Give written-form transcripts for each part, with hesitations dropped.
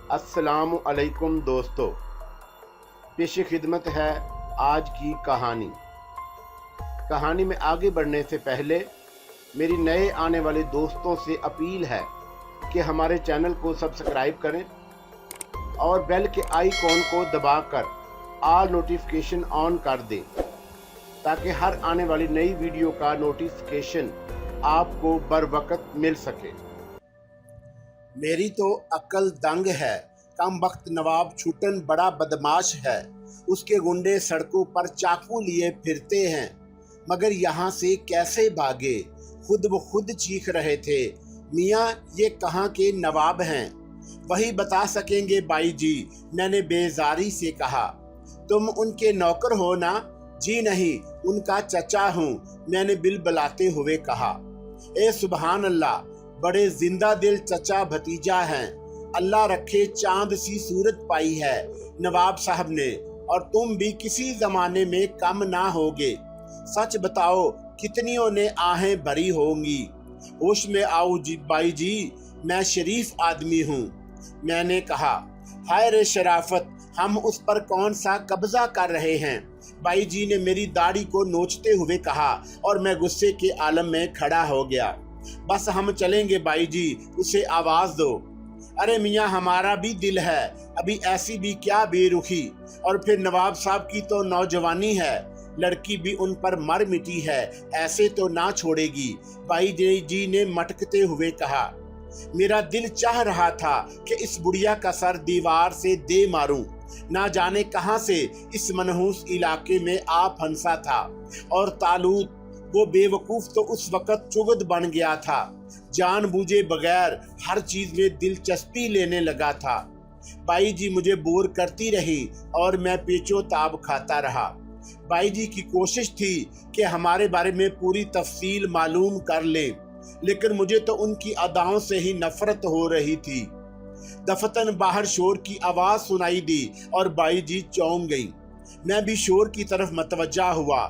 अस्सलामु अलैकुम दोस्तों, पेश खिदमत है आज की कहानी। कहानी में आगे बढ़ने से पहले मेरी नए आने वाले दोस्तों से अपील है कि हमारे चैनल को सब्सक्राइब करें और बेल के आइकॉन को दबाकर ऑल नोटिफिकेशन ऑन कर दें ताकि हर आने वाली नई वीडियो का नोटिफिकेशन आपको बर वक्त मिल सके। मेरी तो अक्ल दंग है। कम वक्त नवाब छूटन बड़ा बदमाश है। उसके गुंडे सड़कों पर चाकू लिए फिरते हैं, मगर यहाँ से कैसे भागे? खुद ब खुद चीख रहे थे, मियाँ ये कहाँ के नवाब हैं? वही बता सकेंगे बाई जी, मैंने बेजारी से कहा। तुम उनके नौकर हो ना? जी नहीं, उनका चचा हूँ, मैंने बिलबलाते हुए कहा। ए सुबहान अल्लाह, बड़े जिंदा दिल चचा भतीजा हैं। अल्लाह रखे चांद सी सूरत पाई है नवाब साहब ने, और तुम भी किसी जमाने में कम ना होगे। सच बताओ, कितनियों ने आहें भरी होंगी। होश में आओ जी बाई जी, मैं शरीफ आदमी हूँ। मैंने कहा, हाय रे शराफत, हम उस पर कौन सा कब्जा कर रहे हैं? बाई जी ने मेरी दाढ़ी को नोचते हुए कहा, और मैं गुस्से के आलम में खड़ा हो गया। बस हम चलेंगे बाई जी, उसे आवाज दो। अरे मियाँ, हमारा भी दिल है, अभी ऐसी भी क्या बेरुखी। और फिर नवाब साहब की तो नौजवानी है, लड़की भी उन पर मर मिटी है, ऐसे तो ना छोड़ेगी। बाई जी ने मटकते हुए कहा। मेरा दिल चाह रहा था कि इस बुढ़िया का सर दीवार से दे मारूं। ना जाने कहां से इस मनहूस इलाके में आ फंसा था, और तालूत वो बेवकूफ तो उस वक्त चुगद बन गया था। जानबूझे बगैर हर चीज में दिलचस्पी लेने लगा था। बाई जी मुझे बोर करती रही और मैं पेचो ताब खाता रहा। बाई जी की कोशिश थी कि हमारे बारे में पूरी तफसील मालूम कर ले, लेकिन मुझे तो उनकी अदाओं से ही नफरत हो रही थी। दफतन बाहर शोर की आवाज सुनाई दी और बाई जी चौंक गई। मैं भी शोर की तरफ मतवज्जा हुआ।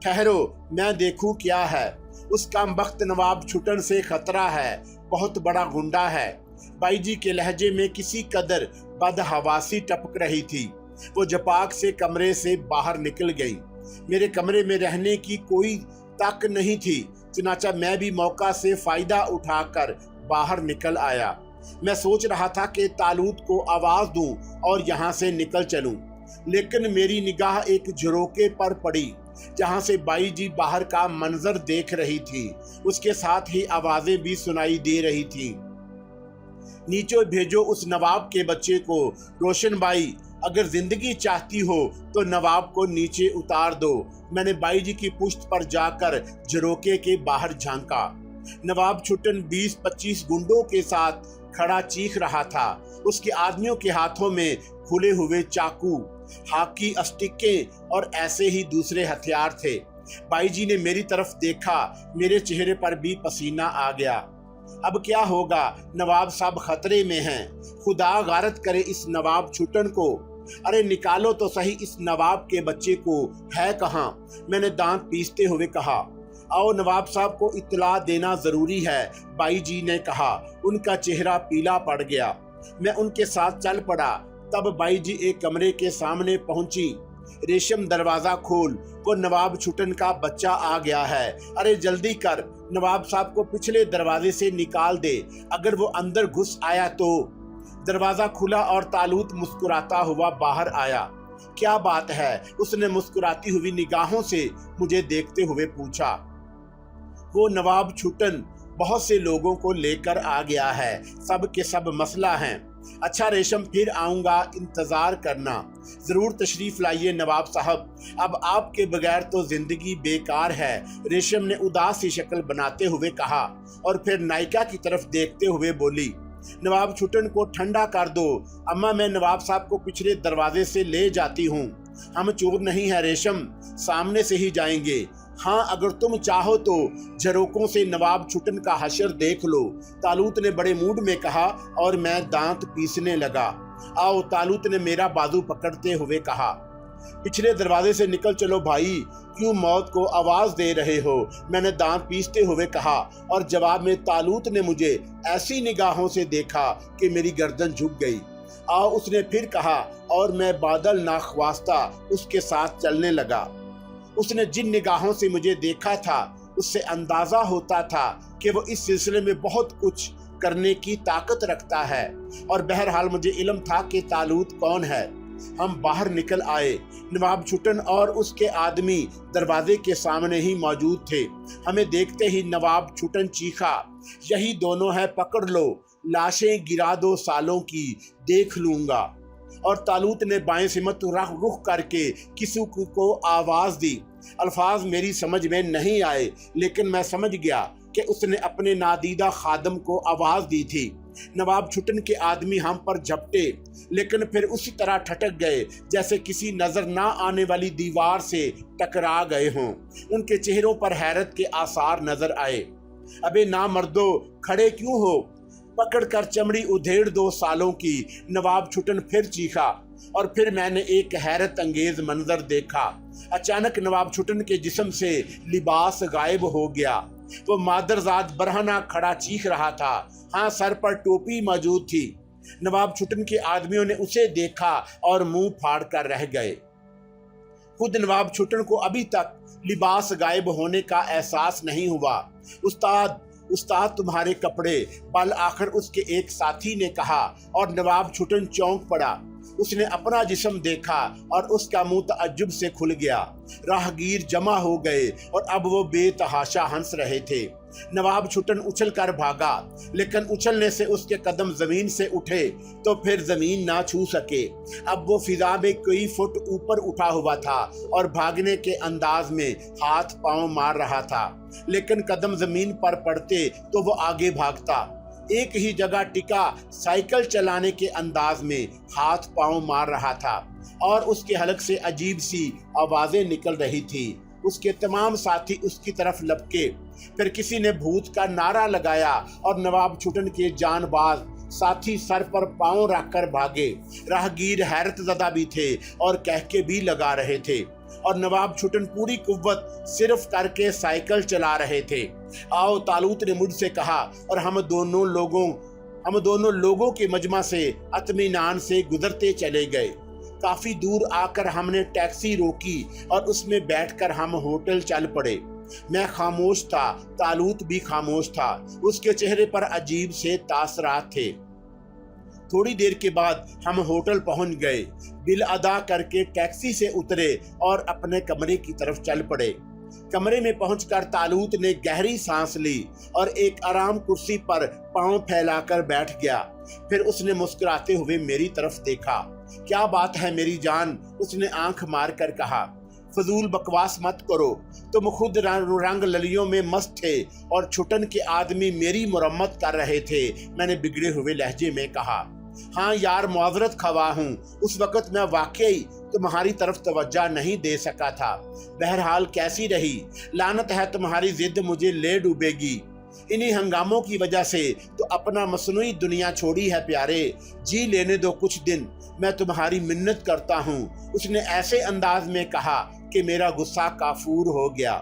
ठहरो, मैं देखूं क्या है। उस कमबख्त नवाब छुटन से खतरा है, बहुत बड़ा गुंडा है। बाई जी के लहजे में किसी कदर बदहवासी टपक रही थी। वो जपाक से कमरे से बाहर निकल गई। मेरे कमरे में रहने की कोई तक नहीं थी, चुनाचा मैं भी मौका से फायदा उठाकर बाहर निकल आया। मैं सोच रहा था कि तालूत को आवाज दूं और यहाँ से निकल चलूं, लेकिन मेरी निगाह एक झरोके पर पड़ी जहाँ से बाई जी बाहर का मंजर देख रही थी। उसके साथ ही आवाजें भी सुनाई दे रही थी। नीचे भेजो उस नवाब के बच्चे को। रोशन बाई, अगर जिंदगी चाहती हो तो नवाब को नीचे उतार दो। मैंने बाई जी की पुश्त पर जाकर झरोके के बाहर झांका। नवाब छुटन 20-25 गुंडों के साथ खड़ा चीख रहा था। उसके आदमियों के हाथों में खुले हुए चाकू, हाकी अस्टिकें और ऐसे ही दूसरे हथियार थे। बाई जी ने मेरी तरफ देखा, मेरे चेहरे पर भी पसीना आ गया। अब क्या होगा? नवाब साहब खतरे में हैं। खुदा गारत करे इस नवाब छुटन को। अरे निकालो तो सही इस नवाब के बच्चे को, है कहाँ? मैंने दांत पीसते हुए कहा। आओ, नवाब साहब को इत्तला देना जरूरी है, बाई जी ने कहा। उनका चेहरा पीला पड़ गया। मैं उनके साथ चल पड़ा। तब बाई जी एक कमरे के सामने पहुंची। रेशम, दरवाजा खोल, वो नवाब छुटन का बच्चा आ गया है। अरे जल्दी कर, नवाब साहब को पिछले दरवाजे से निकाल दे, अगर वो अंदर घुस आया तो। दरवाजा खुला और तालूत मुस्कुराता हुआ बाहर आया। क्या बात है? उसने मुस्कुराती हुई निगाहों से मुझे देखते हुए पूछा। वो नवाब छुटन बहुत से लोगों को लेकर आ गया है, सब के सब मसला हैं। अच्छा रेशम, फिर आऊंगा, इंतजार करना। जरूर तशरीफ लाइए नवाब साहब, अब आपके बगैर तो जिंदगी बेकार है, रेशम ने उदास सी शक्ल बनाते हुए कहा, और फिर नायिका की तरफ देखते हुए बोली, नवाब छुटन को ठंडा कर दो। अम्मा, मैं नवाब साहब को पिछले दरवाजे से ले जाती हूँ। हम चोर नहीं है रेशम, सामने से ही जाएंगे। हाँ, अगर तुम चाहो तो झरोकों से नवाब छुटन का हशर देख लो, तालूत ने बड़े मूड में कहा, और मैं दांत पीसने लगा। आओ, तालूत ने मेरा बाजू पकड़ते हुए कहा। पिछले दरवाजे से निकल चलो भाई, क्यों मौत को आवाज दे रहे हो? मैंने दांत पीसते हुए कहा, और जवाब में तालूत ने मुझे ऐसी निगाहों से देखा कि मेरी गर्दन झुक गई। आओ उसने फिर कहा, और मैं बादल नाख्वास्ता उसके साथ चलने लगा। उसने जिन निगाहों से मुझे देखा था उससे अंदाजा होता था कि वो इस सिलसिले में बहुत कुछ करने की ताकत रखता है, और बहरहाल मुझे इल्म था कि तालूत कौन है। हम बाहर निकल आए। नवाब छुटन और उसके आदमी दरवाजे के सामने ही मौजूद थे। हमें देखते ही नवाब छुटन चीखा, यही दोनों है, पकड़ लो, लाशें गिरा दो सालों की, देख लूंगा। और तालूत ने बाएं सिमत रुख करके किसी को आवाज दी। अल्फाज मेरी समझ में नहीं आए, लेकिन मैं समझ गया कि उसने अपने नादीदा खादम को आवाज दी थी। नवाब छुटन के आदमी हम पर झपटे, लेकिन फिर उसी तरह ठटक गए जैसे किसी नजर ना आने वाली दीवार से टकरा गए हों। उनके चेहरों पर हैरत के आसार नजर आए। अबे ना मर्दो, खड़े क्यों हो, पकड़ कर चमड़ी उधेड़ दो सालों की, नवाब छुटन फिर चीखा। और फिर मैंने एक हैरत अंगेज मंजर देखा। अचानक नवाब छुटन के जिस्म से लिबास गायब हो गया। वो मादरजाद बरहना खड़ा चीख रहा था। हाँ, सर पर टोपी मौजूद थी। नवाब छुटन के आदमियों ने उसे देखा और मुंह फाड़ कर रह गए। खुद नवाब छुटन को अभी तक लिबास गायब होने का एहसास नहीं हुआ। उस्ताद तुम्हारे कपड़े, बल आखिर उसके एक साथी ने कहा, और नवाब छुटन चौंक पड़ा। उसने अपना जिस्म देखा और उसका मुंह तअज्जुब से खुल गया। राहगीर जमा हो गए और अब वो बेतहाशा हंस रहे थे। नवाब छुटन उछल कर भागा, लेकिन उछलने से उसके कदम जमीन से उठे तो फिर जमीन ना छू सके। अब वो फिजा में कई फुट ऊपर उठा हुआ था और भागने के अंदाज में हाथ पांव मार रहा था, लेकिन कदम जमीन पर पड़ते तो वो आगे भागता। एक ही जगह टिका साइकिल चलाने के अंदाज में हाथ पांव मार रहा था, और उसके हलक से अजीब सी आवाजें निकल रही थी। उसके तमाम साथी उसकी तरफ लपके। फिर किसी ने भूत का नारा लगाया और नवाब छुटन के जानबाज साथी सर पर पांव रखकर भागे। राहगीर हैरत ज़दा भी थे और कहके भी लगा रहे थे, और नवाब छुटन पूरी कुव्वत सिर्फ करके साइकिल चला रहे थे। आओ, तालूत ने मुझसे कहा, और हम दोनों लोगों के मजमा से अत्मीनान से गुजरते चले गए। काफी दूर आकर हमने टैक्सी रोकी और उसमें बैठकर हम होटल चल पड़े। मैं खामोश था, तालूत भी खामोश था। उसके चेहरे पर अजीब से तासरात थे। थोड़ी देर के बाद हम होटल पहुंच गए। बिल अदा करके टैक्सी से उतरे और अपने कमरे की तरफ चल पड़े। कमरे में पहुंचकर तालूत ने गहरी सांस ली और एक आराम कुर्सी पर पांव फैलाकर बैठ गया। फिर उसने मुस्कुराते हुए मेरी तरफ देखा। क्या बात है मेरी जान, उसने आंख मार कर कहा। फजूल बकवास मत करो, तुम खुद रंग ललियों में मस्त थे और छुटन के आदमी मेरी मुरम्मत कर रहे थे, मैंने बिगड़े हुए लहजे में कहा। हाँ यार, मुआवरत खवा हूँ, उस वक़्त मैं वाकई तुम्हारी तरफ तवज्जो नहीं दे सका था। बहरहाल कैसी रही, लानत है तुम्हारी जिद मुझे ले डूबेगी। इन्हीं हंगामों की वजह से तो अपना मसनूई दुनिया छोड़ी है प्यारे, जी लेने दो कुछ दिन, मैं तुम्हारी मिन्नत करता हूँ, उसने ऐसे अंदाज में कहा कि मेरा गुस्सा काफूर हो गया।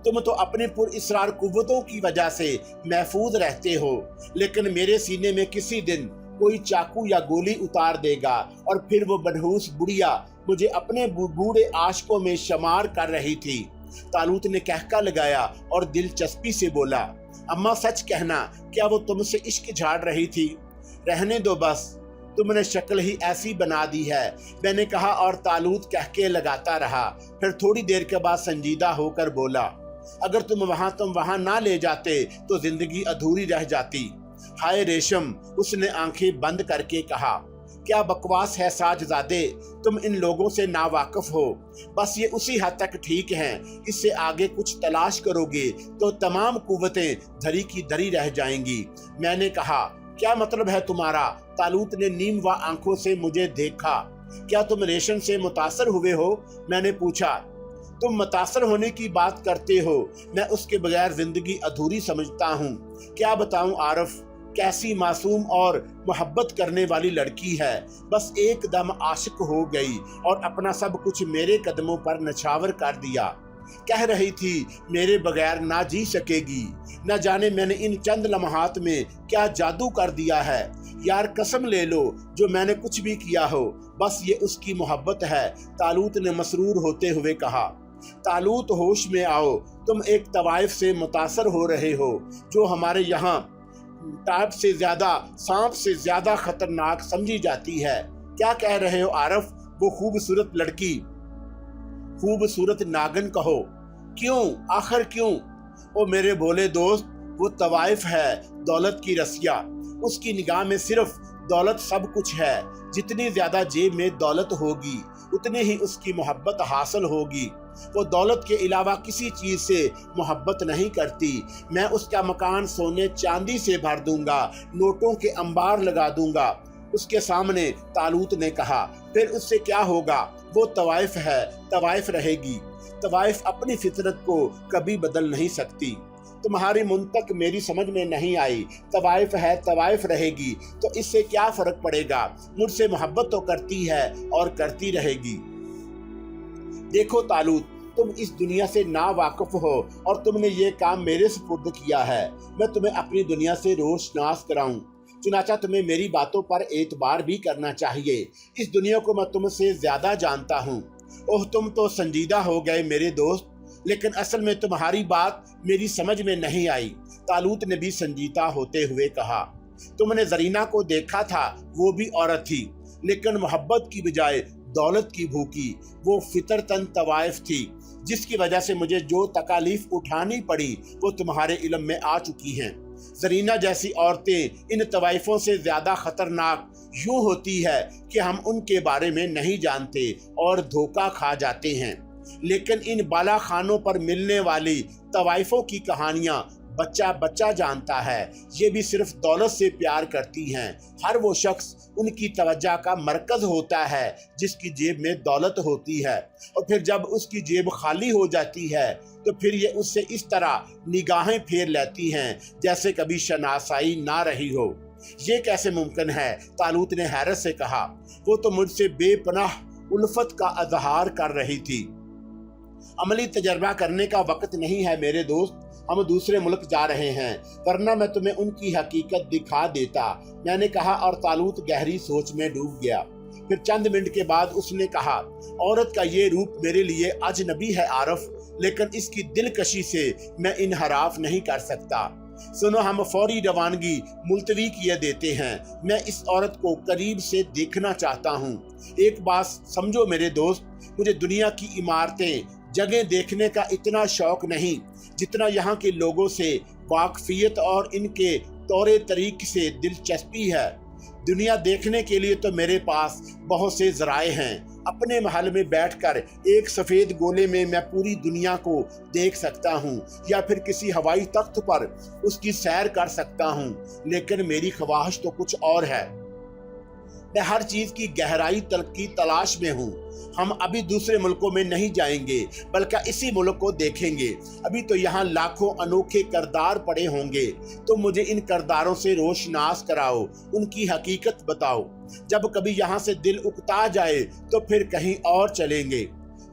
तुम तो अपने पुरइसरार कुव्वतों की वजह से महफूज रहते हो, लेकिन मेरे सीने में किसी दिन कोई चाकू या गोली उतार देगा और फिर वो मनहूस बुढ़िया मुझे अपने बूढ़े आशिकों में शुमार कर रही थी। तालूत ने कहका लगाया और दिलचस्पी से बोला, अम्मा सच कहना, क्या वो तुमसे इश्क झाड़ रही थी? रहने दो बस, तुमने शक्ल ही ऐसी बना दी है, मैंने कहा, और तालूत कहके लगाता रहा। फिर थोड़ी देर के बाद संजीदा होकर बोला, अगर तुम वहां ना ले जाते तो जिंदगी अधूरी रह जाती। हाय रेशम, उसने आंखें बंद करके कहा, क्या बकवास है साजजादे, तुम इन लोगों से नावाकिफ हो, बस ये उसी हद तक ठीक हैं, इससे आगे कुछ तलाश करोगे तो तमाम कुव्वतें धरी की धरी रह जाएंगी। मैंने कहा, क्या मतलब है तुम्हारा? तालूत ने नीम व आंखों से मुझे देखा। क्या तुम रेशम से मुतासर हुए हो? मैंने पूछा। तुम मुतासर होने की बात करते हो, मैं उसके बगैर जिंदगी अधूरी समझता हूँ। क्या बताऊँ आरफ, कैसी मासूम और मोहब्बत करने वाली लड़की है, बस एकदम आशिक हो गई और अपना सब कुछ मेरे कदमों पर नछावर कर दिया। कह रही थी मेरे बगैर ना जी सकेगी। न जाने मैंने इन चंद लम्हात में क्या जादू कर दिया है। यार कसम ले लो जो मैंने कुछ भी किया हो बस ये उसकी मोहब्बत है, तालूत ने मसरूर होते हुए कहा। तालूत होश में आओ, तुम एक तवाइफ से मुतासर हो रहे हो जो हमारे यहाँ टाप से ज्यादा, सांप से ज्यादा खतरनाक समझी जाती है। क्या कह रहे हो आरफ? वो खूबसूरत लड़की, खूबसूरत नागन कहो। क्यों, आखिर क्यों? ओ मेरे भोले दोस्त, वो तवाइफ है, दौलत की रसिया। उसकी निगाह में सिर्फ दौलत सब कुछ है। जितनी ज्यादा जेब में दौलत होगी उतनी ही उसकी मोहब्बत हासिल होगी। वो दौलत के अलावा किसी चीज से मोहब्बत नहीं करती। मैं उसका मकान सोने चांदी से भर दूंगा, नोटों के अंबार लगा दूंगा। उसके सामने तालूत ने कहा। फिर उससे क्या होगा? वो तवाइफ है, तवाइफ रहेगी। तवाइफ अपनी फितरत को कभी बदल नहीं सकती। तुम्हारी मुंतक मेरी समझ में नहीं आई। तवाइफ है, तवाइफ रहेगी, तो इससे क्या फर्क पड़ेगा? मुझसे मोहब्बत तो करती है और करती रहेगी। देखो तालूत, तुम इस दुनिया से ना वाकिफ हो और तुमने ये काम मेरे सुपुर्द किया है। मैं तुम्हें अपनी दुनिया से रोशनास कराऊं, चुनाचा तुम्हें मेरी बातों पर एतबार भी करना चाहिए। इस दुनिया को मैं तुमसे ज्यादा जानता हूँ। ओह, तुम तो संजीदा हो गए मेरे दोस्त, लेकिन असल में तुम्हारी बात मेरी समझ में नहीं आई। तालूत ने भी संजीदा होते हुए कहा। तुमने जरीना को देखा था, वो भी औरत थी, लेकिन मोहब्बत की बजाय दौलत की भूखी। वो फितरतन तवाइफ थी, जिसकी वजह से मुझे जो तकालीफ उठानी पड़ी वो तुम्हारे इल्म में आ चुकी हैं। जरीना जैसी औरतें इन तवाइफों से ज्यादा खतरनाक यूं होती है कि हम उनके बारे में नहीं जानते और धोखा खा जाते हैं। लेकिन इन बाला खानों पर मिलने वाली तवाइफों की कहानियां बच्चा बच्चा जानता है। ये भी सिर्फ दौलत से प्यार करती हैं। हर वो शख्स उनकी तवज्जो का मरकज होता है जिसकी जेब में दौलत होती है, और फिर जब उसकी जेब खाली हो जाती है तो फिर ये उससे इस तरह निगाहें फेर लेती हैं जैसे कभी शनासाई ना रही हो। ये कैसे मुमकिन है? तालूत ने हैरत से कहा। वो तो मुझसे बेपनाह उल्फत का इजहार कर रही थी। अमली तजर्बा करने का वक्त नहीं है मेरे दोस्त, हम दूसरे मुल्क जा रहे हैं, वरना मैं तुम्हें उनकी हकीकत दिखा देता, मैंने कहा, और तालूत गहरी सोच में डूब गया। फिर चंद मिनट के बाद उसने कहा, औरत का ये रूप मेरे लिए अजनबी है आरफ, लेकिन इसकी दिलकशी से मैं इनहराफ नहीं कर सकता। सुनो, हम फौरी रवानगी मुलतवी किए देते हैं। मैं इस औरत को करीब से देखना चाहता हूँ। एक बात समझो मेरे दोस्त, मुझे दुनिया की इमारतें, जगह देखने का इतना शौक नहीं जितना यहाँ के लोगों से वाकफियत और इनके तौर तरीक से दिलचस्पी है। दुनिया देखने के लिए तो मेरे पास बहुत से जराए हैं। अपने महल में बैठकर एक सफ़ेद गोले में मैं पूरी दुनिया को देख सकता हूँ, या फिर किसी हवाई तख्त पर उसकी सैर कर सकता हूँ, लेकिन मेरी ख्वाहिश तो कुछ और है। मैं हर चीज की गहराई तक की तलाश में हूँ। हम अभी दूसरे मुल्कों में नहीं जाएंगे, बल्कि इसी मुल्क को देखेंगे। अभी तो यहाँ लाखों अनोखे करदार पड़े होंगे। तुम मुझे इन करदारों से रोशनास कराओ, उनकी हकीकत बताओ। जब कभी यहाँ से दिल उकता जाए तो फिर कहीं और चलेंगे।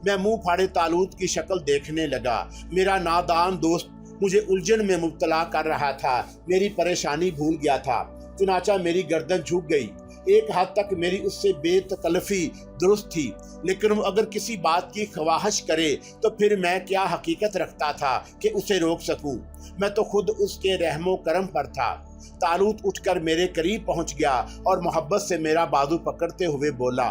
मैं मुंह फाड़े तालूत की शक्ल देखने लगा। मेरा नादान दोस्त मुझे उलझन में मुब्तला कर रहा था। मेरी परेशानी भूल गया था, चुनाचा मेरी गर्दन झुक गई। एक हद तक मेरी उससे बेतकल्फी दुरुस्त थी, लेकिन वो अगर किसी बात की ख्वाहिश करे तो फिर मैं क्या हकीकत रखता था कि उसे रोक सकूं। मैं तो खुद उसके रहमो करम पर था। तालूत उठकर मेरे करीब पहुंच गया और मोहब्बत से मेरा बाजू पकड़ते हुए बोला,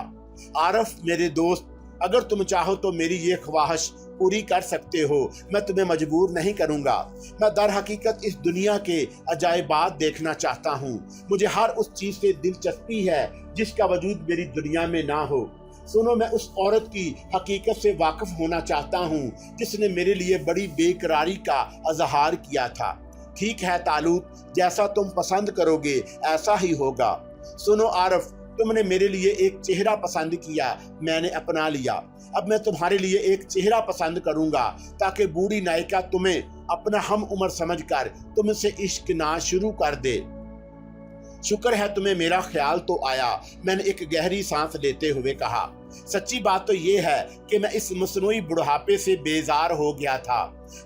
आरफ मेरे दोस्त, अगर तुम चाहो तो मेरी ये ख्वाहिश पूरी कर सकते हो। मैं तुम्हें मजबूर नहीं करूंगा। मैं दर हकीकत इस दुनिया के अजायबात देखना चाहता हूँ। मुझे हर उस चीज से दिलचस्पी है जिसका वजूद मेरी दुनिया में ना हो। सुनो, मैं उस औरत की हकीकत से वाकिफ होना चाहता हूँ जिसने मेरे लिए बड़ी बेकरारी का इजहार किया था। ठीक है तालूत, जैसा तुम पसंद करोगे ऐसा ही होगा। सुनो आरफ, तुमने मेरे लिए एक चेहरा पसंद किया, मैंने अपना लिया। अब मैं तुम्हारे लिए एक चेहरा पसंद करूंगा ताकि बूढ़ी नायिका तुम्हें अपना हम उम्र समझकर तुमसे इश्क ना शुरू कर दे। शुक्र है तुम्हें मेरा ख्याल तो आया, मैंने एक गहरी सांस लेते हुए कहा। सच्ची बात तो ये है कि मैं इस मसनूई बुढ़ापे से बेजार हो गया था।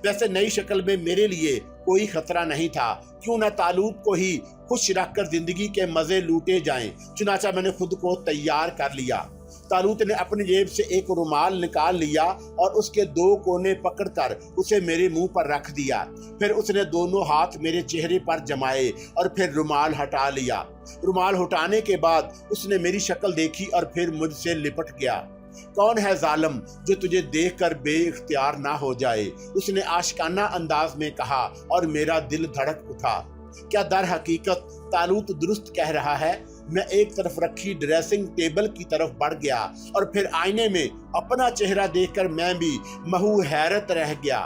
वैसे नई शक्ल में मेरे लिए कोई खतरा नहीं था, क्यों न तालूत को ही खुश रखकर जिंदगी के मजे लूटे जाएं। चुनाचा मैंने खुद को तैयार कर लिया। तालूत ने अपनी जेब से एक रुमाल निकाल लिया और उसके 2 कोने पकड़कर उसे मेरे मुंह पर रख दिया। फिर उसने दोनों हाथ मेरे चेहरे पर जमाए और फिर रुमाल हटा लिया। रुमाल हटाने के बाद उसने मेरी शक्ल देखी और फिर मुझसे लिपट गया। कौन है जालिम जो तुझे देखकर बेइख्तियार ना हो जाए, उसने आशिकाना अंदाज में कहा और मेरा दिल धड़क उठा। क्या दर हकीकत तालूत दुरुस्त कह रहा है? मैं एक तरफ रखी ड्रेसिंग टेबल की तरफ बढ़ गया और फिर आईने में अपना चेहरा देखकर मैं भी महू हैरत रह गया।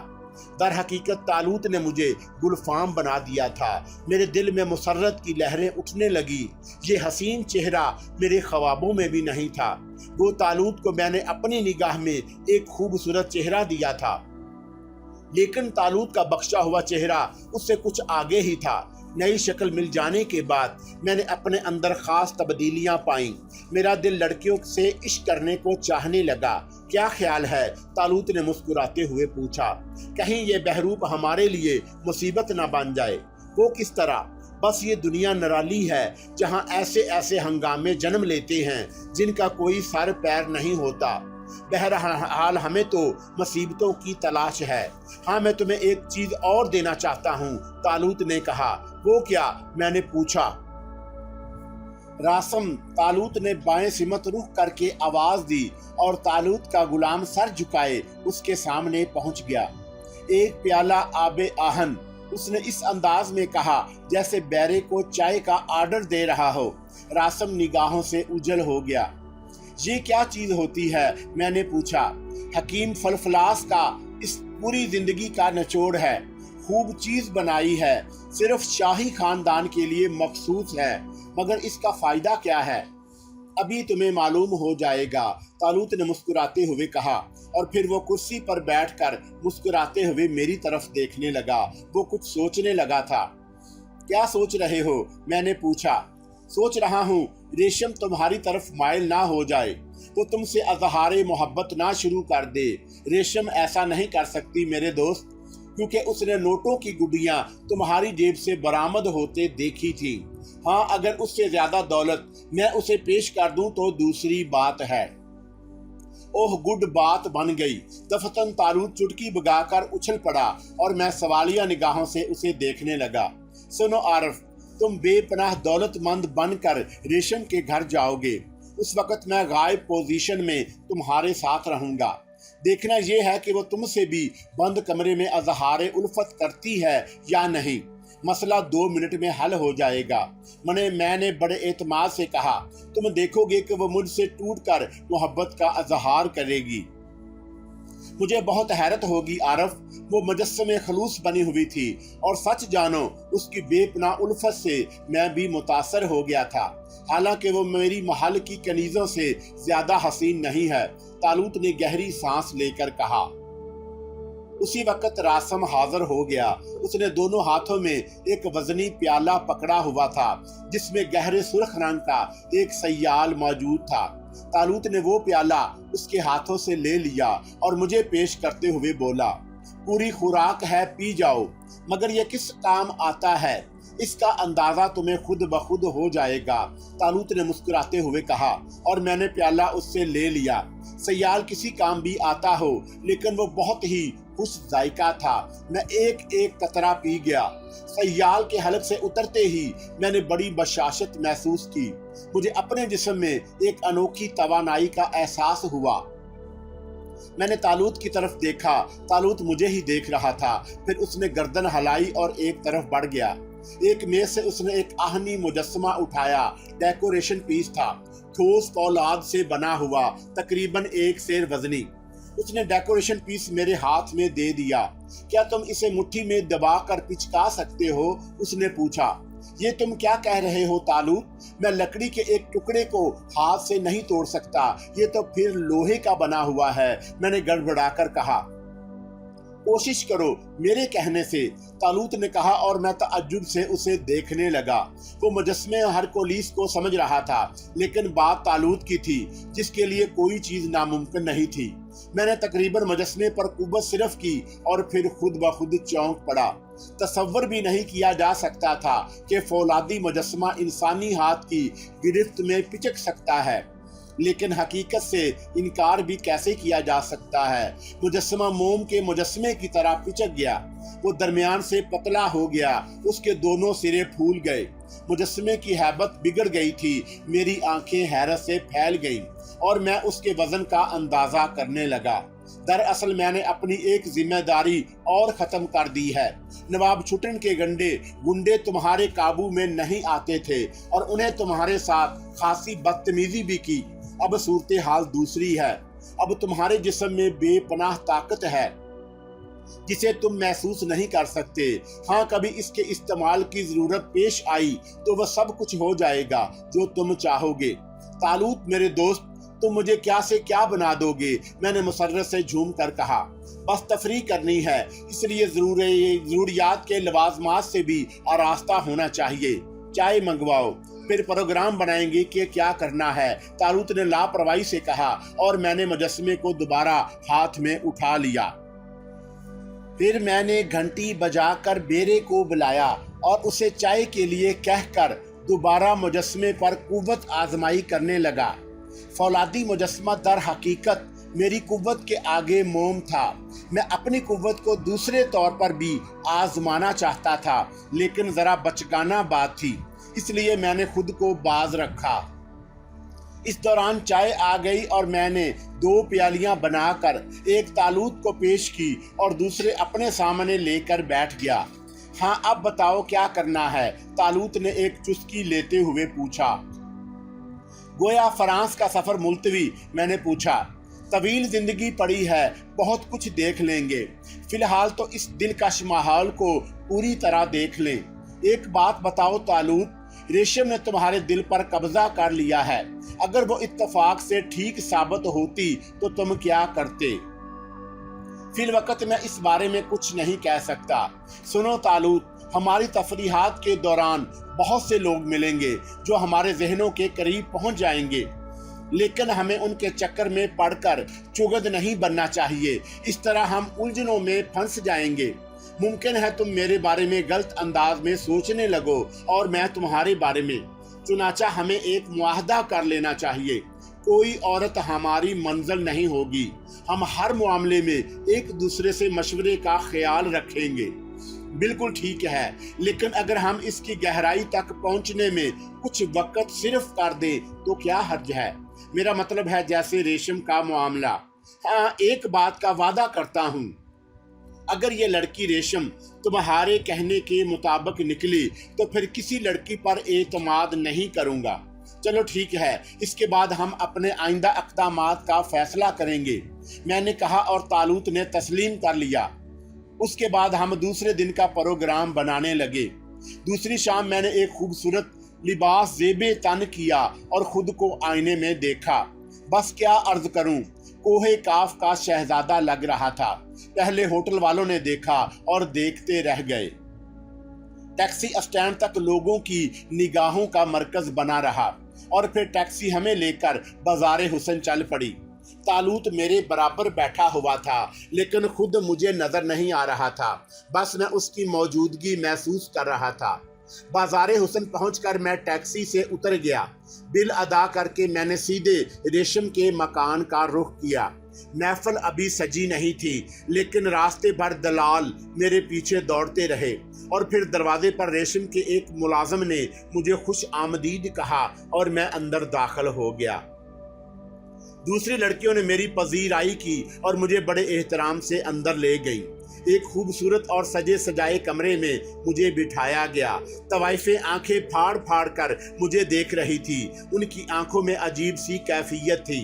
दर हकीकत तालूत ने मुझे गुलफाम बना दिया था। मेरे दिल में मुसर्रत की लहरें उठने लगी। ये हसीन चेहरा मेरे ख्वाबों में भी नहीं था। वो तालूत को मैंने अपनी निगाह में एक खूबसूरत चेहरा दिया था, लेकिन तालूत का बख्शा हुआ चेहरा उससे कुछ आगे ही था। नई शक्ल मिल जाने के बाद मैंने अपने अंदर खास तब्दीलियां पाई। मेरा दिल लड़कियों से इश्क करने को चाहने लगा। क्या ख्याल है? तालूत ने मुस्कुराते हुए पूछा। कहीं ये बहरूप हमारे लिए मुसीबत न बन जाए। वो किस तरह? बस ये दुनिया निराली है जहां ऐसे ऐसे हंगामे जन्म लेते हैं जिनका कोई सर पैर नहीं होता। बहरहाल हमें तो मुसीबतों की तलाश है। हाँ, मैं तुम्हें एक चीज और देना चाहता हूँ, तालूत ने कहा। वो क्या? मैंने पूछा। रासम, तालूत ने बाएं सिमत रुख करके आवाज दी और तालूत का गुलाम सर झुकाए उसके सामने पहुंच गया। एक प्याला आबे आहन, उसने इस अंदाज में कहा जैसे बैरे को चाय का आर्डर दे रहा हो। रासम निगाहों से उजल हो गया। ये क्या चीज होती है? मैंने पूछा। हकीम फलफलास का इस पूरी जिंदगी का निचोड़ है। खूब चीज बनाई है, सिर्फ शाही खानदान के लिए मखसूस है, मगर इसका फायदा क्या है? अभी तुम्हें मालूम हो जाएगा, तालूत ने मुस्कुराते हुए कहा और फिर वो कुर्सी पर बैठकर मुस्कुराते हुए मेरी तरफ देखने लगा। वो कुछ सोचने लगा था। क्या सोच रहे हो? मैंने पूछा। सोच रहा हूँ रेशम तुम्हारी तरफ माइल ना हो जाए तो तुमसे अजहारे मोहब्बत ना शुरू कर दे। रेशम ऐसा नहीं कर सकती मेरे दोस्त, क्योंकि उसने नोटों की गुड्डियां तुम्हारी जेब से बरामद होते देखी थी। हाँ, अगर उससे ज्यादा दौलत मैं उसे पेश कर दूं तो दूसरी बात है। ओह, गुड बात बन गई। दफतन तालूत चुटकी बगाकर उछल पड़ा और मैं सवालिया निगाहों से उसे देखने लगा। सुनो आरफ, तुम बेपनाह दौलतमंद बनकर रेशम के घर जाओगे। उस वक्त मैं गायब पोजीशन में तुम्हारे साथ रहूंगा। देखना यह है कि वो तुमसे भी बंद कमरे में अजहारे उल्फत करती है या नहीं। मसला 2 मिनट में हल हो जाएगा। मैंने बड़े एतमाद से कहा। तुम देखोगे कि वो मुझसे टूटकर मोहब्बत का अजहार करेगी। मुझे बहुत हैरत होगी आरफ, वो मुजस्समे खलूस बनी हुई थी और सच जानो उसकी बेपनाह उल्फत से मैं भी मुतासर हो गया था। हालांकि वो मेरी महल की कनीजों से ज्यादा हसीन नहीं है, तालूत ने गहरी सांस लेकर कहा। उसी वक्त रासम हाजिर हो गया। उसने दोनों हाथों में एक वजनी प्याला पकड़ा हुआ था जिसमें गहरे सुर्ख रंग का एक सयाल मौजूद था। तालूत ने वो प्याला उसके हाथों से ले लिया और मुझे पेश करते हुए बोला, पूरी खुराक है, पी जाओ, मगर यह किस काम आता है इसका अंदाजा तुम्हें खुद ब खुद हो जाएगा, तालूत ने मुस्कुराते हुए कहा और मैंने प्याला उससे ले लिया। सयाल किसी काम भी आता हो, लेकिन वो बहुत ही खुश जायका था। मैं एक एक कतरा पी गया। सयाल के हलक से उतरते ही मैंने बड़ी बशाशत महसूस की। मुझे अपने जिस्म में एक अनोखी तवानाई का एहसास हुआ। मैंने तालूत की तरफ देखा। तालूत मुझे ही देख रहा था। फिर उसने गर्दन हिलाई और एक तरफ बढ़ गया। एक मेज से उसने एक आहनी मुजस्समा उठाया। डेकोरेशन पीस था, ठोस फौलाद से बना हुआ, तकरीबन 1 सेर वजनी। उसने डेकोरेशन पीस मेरे हाथ में दे दिया। क्या तुम इसे मुट्ठी में दबा कर पिचका सकते हो? उसने पूछा। ये तुम क्या कह रहे हो तालूत? मैं लकड़ी के एक टुकड़े को हाथ से नहीं तोड़ सकता, ये तो फिर लोहे का बना हुआ है, मैंने गड़बड़ाकर कहा। कोशिश करो मेरे कहने से, तालूत ने कहा और मैं तअज्जुब से उसे देखने लगा। वो मुजस्मे हरकुलिस को समझ रहा था, लेकिन बात तालूत की थी जिसके लिए कोई चीज नामुमकिन नहीं थी। मैंने तकरीबन मुजस्मे पर कुव्वत सिर्फ की और फिर खुद ब खुद चौंक पड़ा। तसव्वुर भी नहीं किया जा सकता था कि फौलादी मुजस्मा इंसानी हाथ की गिरफ्त में पिचक सकता है, लेकिन हकीकत से इनकार भी कैसे किया जा सकता है। मुजस्मा मोम के मुजस्मे की तरह पिचक गया। वो दरमियान से पतला हो गया, उसके दोनों सिरे फूल गए। मुजस्मे की हैबत बिगड़ गई थी। मेरी आंखें हैरत से फैल गईं और मैं उसके वजन का अंदाजा करने लगा। दरअसल मैंने अपनी एक जिम्मेदारी और खत्म कर दी है। नवाब छुटन के गुंडे तुम्हारे काबू में नहीं आते थे और उन्हें तुम्हारे साथ खासी बदतमीजी भी की। अब सूरत हाल दूसरी है। अब तुम्हारे जिस्म में बेपनाह ताकत है जिसे तुम महसूस नहीं कर सकते। हाँ, कभी इसके इस्तेमाल की जरूरत पेश आई तो वह सब कुछ हो जाएगा जो तुम चाहोगे। तालूत मेरे दोस्त, तुम मुझे क्या से क्या बना दोगे? मैंने मुसर्रत से झूम कर कहा। बस तफरी करनी है, इसलिए जरूरियात के लवाजमात से भी आरास्ता होना चाहिए। चाय मंगवाओ, फिर प्रोग्राम बनाएंगे कि क्या करना है। तालूत ने लापरवाही से कहा और मैंने मुजस्मे को दोबारा हाथ में उठा लिया। फिर मैंने घंटी बजाकर बेरे को बुलाया और उसे चाय के लिए कहकर दोबारा मुजस्मे पर कुव्वत आजमाई करने लगा। फौलादी मुजस्मा दर हकीकत मेरी कुव्वत के आगे मोम था। मैं अपनी कुव्वत को दूसरे तौर पर भी आजमाना चाहता था, लेकिन जरा बचकाना बात थी, इसलिए मैंने खुद को बाज रखा। इस दौरान चाय आ गई और मैंने 2 प्यालियां बनाकर एक तालूत को पेश की और दूसरे अपने सामने लेकर बैठ गया। हाँ, अब बताओ क्या करना है? तालूत ने एक चुस्की लेते हुए पूछा। गोया फ्रांस का सफर मुलतवी? मैंने पूछा। तवील जिंदगी पड़ी है, बहुत कुछ देख लेंगे। फिलहाल तो इस दिलकश माहौल को पूरी तरह देख लें। एक बात बताओ तालूत, रेशम ने तुम्हारे दिल पर कब्जा कर लिया है। अगर वो इत्तेफाक से ठीक साबित होती तो तुम क्या करते? फिलवक्त मैं इस बारे में कुछ नहीं कह सकता। सुनो तालूत, हमारी तफरीहात के दौरान बहुत से लोग मिलेंगे जो हमारे जहनों के करीब पहुंच जाएंगे, लेकिन हमें उनके चक्कर में पड़कर चुगद नहीं बनना चाहिए। इस तरह हम उलझनों में फंस जाएंगे। मुमकिन है तुम मेरे बारे में गलत अंदाज में सोचने लगो और मैं तुम्हारे बारे में। चुनाचा हमें एक मुआहदा कर लेना चाहिए। कोई औरत हमारी मंजिल नहीं होगी। हम हर मामले में एक दूसरे से मशवरे का ख्याल रखेंगे। बिल्कुल ठीक है, लेकिन अगर हम इसकी गहराई तक पहुंचने में कुछ वक्त सिर्फ कर दें तो क्या हर्ज है? मेरा मतलब है जैसे रेशम का मामला। हाँ, एक बात का वादा करता हूँ, अगर ये लड़की रेशम तुम्हारे कहने के मुताबिक निकली तो फिर किसी लड़की पर एतमाद नहीं करूँगा। चलो ठीक है, इसके बाद हम अपने आइंदा अक़दामात का फैसला करेंगे, मैंने कहा और तालूत ने तस्लीम कर लिया। उसके बाद हम दूसरे दिन का प्रोग्राम बनाने लगे। दूसरी शाम मैंने एक खूबसूरत लिबास ज़ेबे तन किया और खुद को आईने में देखा। बस क्या अर्ज करूं, कोहे काफ का शहजादा लग रहा था। पहले होटल वालों ने देखा और देखते रह गए। टैक्सी स्टैंड तक लोगों की निगाहों का मरकज बना रहा और फिर टैक्सी हमें लेकर बाज़ारे हुसन चल पड़ी। तालूत मेरे बराबर बैठा हुआ था, लेकिन खुद मुझे नजर नहीं आ रहा था। बस मैं उसकी मौजूदगी महसूस कर रहा था। बाज़ारे हुसन पहुंचकर मैं टैक्सी से उतर गया। बिल अदा करके मैंने सीधे रेशम के मकान का रुख किया। महफिल अभी सजी नहीं थी, लेकिन रास्ते भर दलाल मेरे पीछे दौड़ते रहे और फिर दरवाजे पर रेशम के एक मुलाजिम ने मुझे खुश आमदीद कहा और मैं अंदर दाखिल हो गया। दूसरी लड़कियों ने मेरी पजीराई की और मुझे बड़े एहतराम से अंदर ले गई। एक खूबसूरत और सजे सजाए कमरे में मुझे बिठाया गया। तवाइफें आंखें फाड़ फाड़ कर मुझे देख रही थी। उनकी आंखों में अजीब सी कैफियत थी।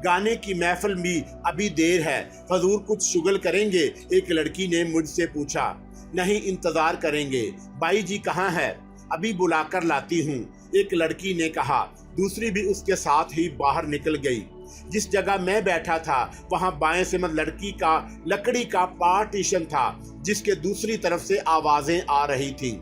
गाने की महफिल भी अभी देर है, हजूर कुछ शुगल करेंगे? एक लड़की ने मुझसे पूछा। नहीं, इंतजार करेंगे। बाई जी कहाँ है? अभी बुलाकर लाती हूँ, एक लड़की ने कहा। दूसरी भी उसके साथ ही बाहर निकल गई। जिस जगह मैं बैठा था वहां बाएं से लकड़ी का पार्टीशन था जिसके दूसरी तरफ से आवाजें आ रही थी।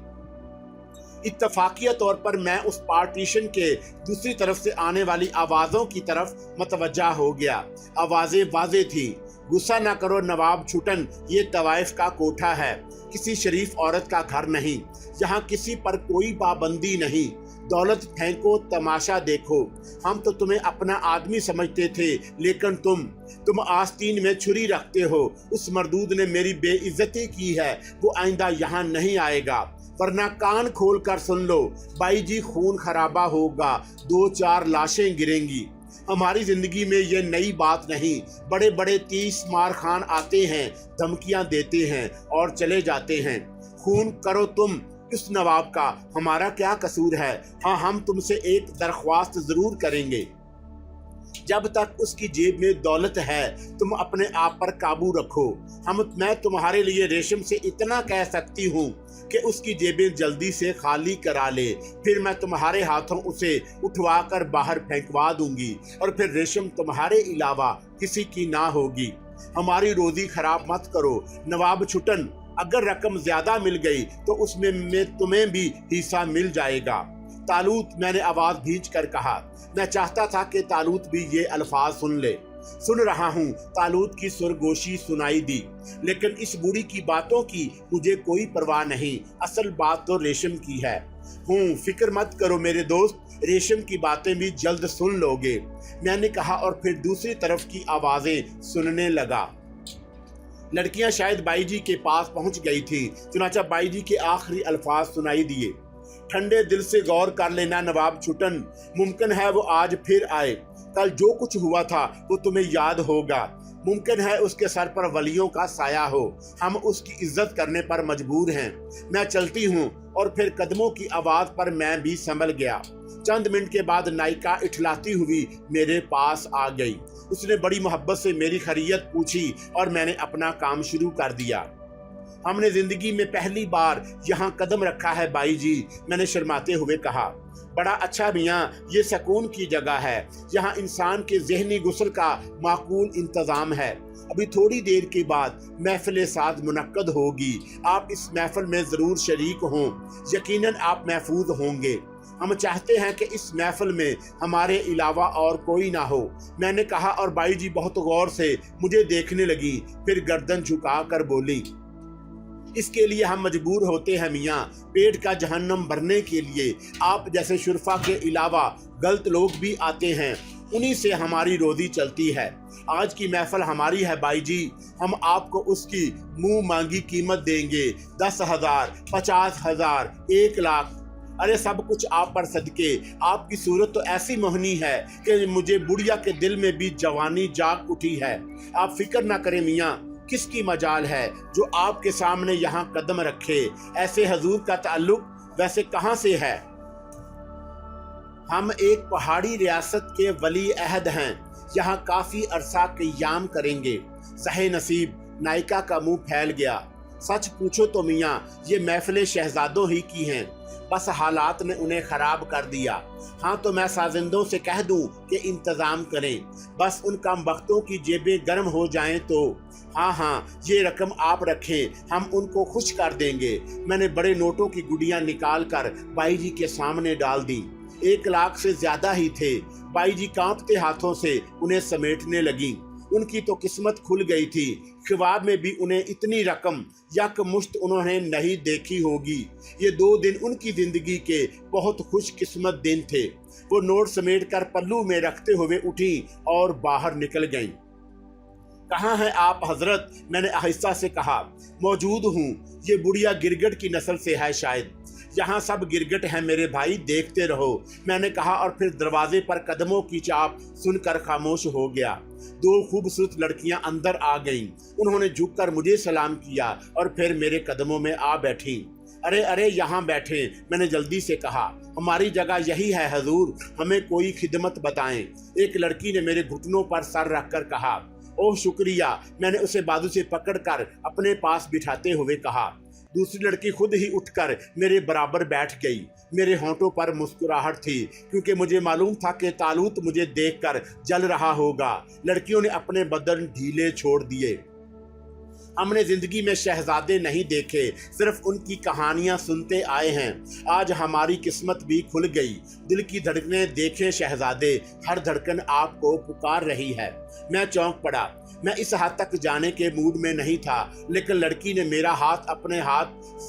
इत्तफाकिया तौर पर मैं उस पार्टीशन के दूसरी तरफ से आने वाली आवाजों की तरफ मतवज्जा हो गया। आवाजें वाज़ेह थी। गुस्सा ना करो नवाब छुटन, ये तवाइफ का कोठा है, किसी शरीफ औरत का घर नहीं। यहाँ किसी पर कोई पाबंदी नहीं। दौलत फेंको, तमाशा देखो। हम तो तुम्हें अपना आदमी समझते थे, लेकिन तुम आस्तीन में छुरी रखते हो। उस मरदूद ने मेरी बेइज्जती की है, वो आइंदा यहाँ नहीं आएगा, वरना कान खोल कर सुन लो, बाई जी खून खराबा होगा, 2-4 लाशें गिरेंगी। हमारी जिंदगी में ये नई बात नहीं। बड़े बड़े 30 मार खान आते हैं, धमकियां देते हैं और चले जाते हैं। खून करो तुम इस नवाब का, हमारा क्या कसूर है। हाँ, हम तुमसे एक दरख्वास्त जरूर करेंगे। जब तक उसकी जेब में दौलत है तुम अपने आप पर काबू रखो। मैं तुम्हारे लिए रेशम से इतना कह सकती हूँ कि उसकी जेबें जल्दी से खाली करा ले, फिर मैं तुम्हारे हाथों उसे उठवा कर बाहर फेंकवा दूंगी और फिर रेशम तुम्हारे अलावा किसी की ना होगी। हमारी रोजी खराब मत करो नवाब छुटन। अगर रकम ज्यादा मिल गई तो उसमें तुम्हें भी हिस्सा मिल जाएगा। तालूत, मैंने आवाज भींच कर कहा। मैं चाहता था कि तालूत भी ये अल्फाज सुन ले। सुन रहा हूँ, तालूत की सुरगोशी सुनाई दी, लेकिन इस बूढ़ी की बातों की मुझे कोई परवाह नहीं। असल बात तो रेशम की है। फिक्र मत करो मेरे दोस्त, रेशम की बातें भी जल्द सुन लोगे, मैंने कहा और फिर दूसरी तरफ की आवाजें सुनने लगा। लड़कियां शायद बाई जी के पास पहुंच गई थी, चुनाचा बाई जी के आखिरी अल्फाज सुनाई दिए। ठंडे दिल से गौर कर लेना नवाब छुटन, मुमकिन है वो आज फिर आए। कल जो कुछ हुआ था वो तुम्हें याद होगा। मुमकिन है उसके सर पर वलियों का साया हो। हम उसकी इज्जत करने पर मजबूर हैं। मैं चलती हूँ। और फिर कदमों की आवाज पर मैं भी संभल गया। चंद मिनट के बाद नायिका इठलाती हुई मेरे पास आ गई। उसने बड़ी मोहब्बत से मेरी खैरियत पूछी और मैंने अपना काम शुरू कर दिया। हमने जिंदगी में पहली बार यहाँ कदम रखा है बाई जी, मैंने शर्माते हुए कहा। बड़ा अच्छा मियाँ, ये सुकून की जगह है। यहाँ इंसान के ज़हनी गुस्ल का माकूल इंतज़ाम है। अभी थोड़ी देर के बाद महफिल साज मुनक्कद होगी। आप इस महफिल में ज़रूर शरीक हों। यकीनन आप महफूज होंगे। हम चाहते हैं कि इस महफिल में हमारे अलावा और कोई ना हो, मैंने कहा और बाई जी बहुत गौर से मुझे देखने लगी, फिर गर्दन झुका कर बोली, इसके लिए हम मजबूर होते हैं मियाँ, पेट का जहन्नम भरने के लिए आप जैसे शुरफा के अलावा गलत लोग भी आते हैं, उन्हीं से हमारी रोजी चलती है। आज की महफिल हमारी है बाई जी, हम आपको उसकी मुंह मांगी कीमत देंगे। 10,000, 50,000, 1 लाख, अरे सब कुछ आप पर सदके। आपकी सूरत तो ऐसी मोहनी है कि मुझे बुढ़िया के दिल में भी जवानी जाग उठी है। आप फिक्र ना करें मियाँ, किसकी मजाल है जो आपके सामने यहाँ कदम रखे। ऐसे हजूर का ताल्लुक वैसे कहाँ से है? हम एक पहाड़ी रियासत के वली अहद हैं, यहाँ काफी अरसा क़याम करेंगे। सहे नसीब, नायिका का मुंह फैल गया। सच पूछो तो मियाँ, ये महफिलें शहजादों ही की हैं, बस हालात ने उन्हें खराब कर दिया। हाँ तो मैं साजिंदों से कह दूं कि इंतजाम करें, बस उन कम वक्तों की जेबें गर्म हो जाएं तो। हाँ, ये रकम आप रखें, हम उनको खुश कर देंगे। मैंने बड़े नोटों की गुड़ियाँ निकाल कर बाई जी के सामने डाल दी। 1 लाख से ज्यादा ही थे। बाई जी कांपते हाथों से उन्हें समेटने लगी। उनकी तो किस्मत खुल गई थी। ख्वाब में भी उन्हें इतनी रकम यकमुश्त उन्होंने नहीं देखी होगी। ये 2 दिन उनकी जिंदगी के बहुत खुशकिस्मत दिन थे। वो नोट समेट कर पल्लू में रखते हुए उठी और बाहर निकल गईं। कहाँ हैं आप हजरत? मैंने आहिस्ता से कहा। मौजूद हूँ, ये बुढ़िया गिरगिट की नस्ल से है शायद। यहाँ सब गिरगिट हैं मेरे भाई, देखते रहो, मैंने कहा और फिर दरवाजे पर कदमों की चाप सुनकर खामोश हो गया। 2 खूबसूरत लड़कियां अंदर आ गईं। उन्होंने झुककर मुझे सलाम किया और फिर मेरे कदमों में आ बैठी। अरे यहाँ बैठे, मैंने जल्दी से कहा। हमारी जगह यही है हजूर, हमें कोई खिदमत बताएं। एक लड़की ने मेरे घुटनों पर सर रखकर कहा। ओह शुक्रिया, मैंने उसे बाजू से पकड़कर अपने पास बिठाते हुए कहा। दूसरी लड़की खुद ही उठकर मेरे बराबर बैठ गई। मेरे होंठों पर मुस्कुराहट थी क्योंकि मुझे मालूम था कि तालूत मुझे देखकर जल रहा होगा। लड़कियों ने अपने बदन ढीले छोड़ दिए। हमने जिंदगी में शहजादे नहीं देखे, सिर्फ उनकी कहानियां सुनते आए हैं। आज हमारी किस्मत भी खुल गई। दिल की धड़कनें देखें शहजादे, हर धड़कन आपको पुकार रही है। मैं चौंक पड़ा। मैं इस हाथ तक जाने के मूड में नहीं था, लेकिन लड़की ने मेरा हाथ अपने हाथ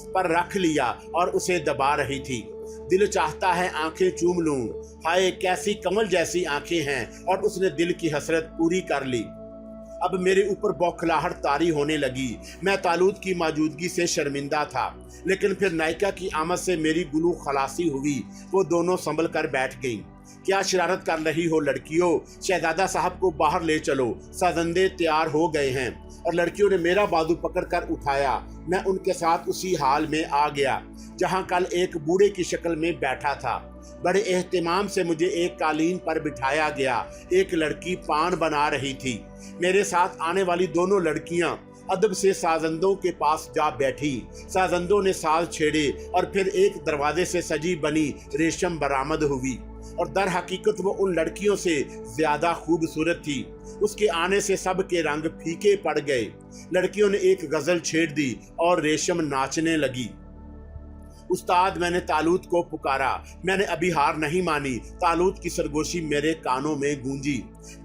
पर रख लिया और उसे दबा रही थी। दिल चाहता है आंखें चूम लूं, हाय कैसी कमल जैसी आंखें हैं, और उसने दिल की हसरत पूरी कर ली। अब मेरे ऊपर बौखलाहट तारी होने लगी। मैं तालूत की मौजूदगी से शर्मिंदा था, लेकिन फिर नायिका की आमद से मेरी गुलू खलासी हुई। वो दोनों संभल कर बैठ गईं। क्या शरारत कर रही हो लड़कियों, शहजादा साहब को बाहर ले चलो, साजंदे तैयार हो गए हैं। और लड़कियों ने मेरा बाजू पकड़कर उठाया। मैं उनके साथ उसी हाल में आ गया जहां कल एक बूढ़े की शक्ल में बैठा था। बड़े एहतिमाम से मुझे एक कालीन पर बिठाया गया। एक लड़की पान बना रही थी। मेरे साथ आने वाली दोनों लड़कियां अदब से साजंदों के पास जा बैठी। साजंदों ने साज छेड़े और फिर एक दरवाजे से सजी बनी रेशम बरामद हुई, और दर हकीकत वो उन लड़कियों से ज्यादा खूबसूरत थी। उसके आने से सब के रंग फीके पड़ गए। लड़कियों ने एक गजल छेड़ दी और रेशम नाचने लगी। उस्ताद, मैंने तालूत को पुकारा। मैंने अभी हार नहीं मानी। तालूत की सरगोशी मेरे कानों में गूंजी।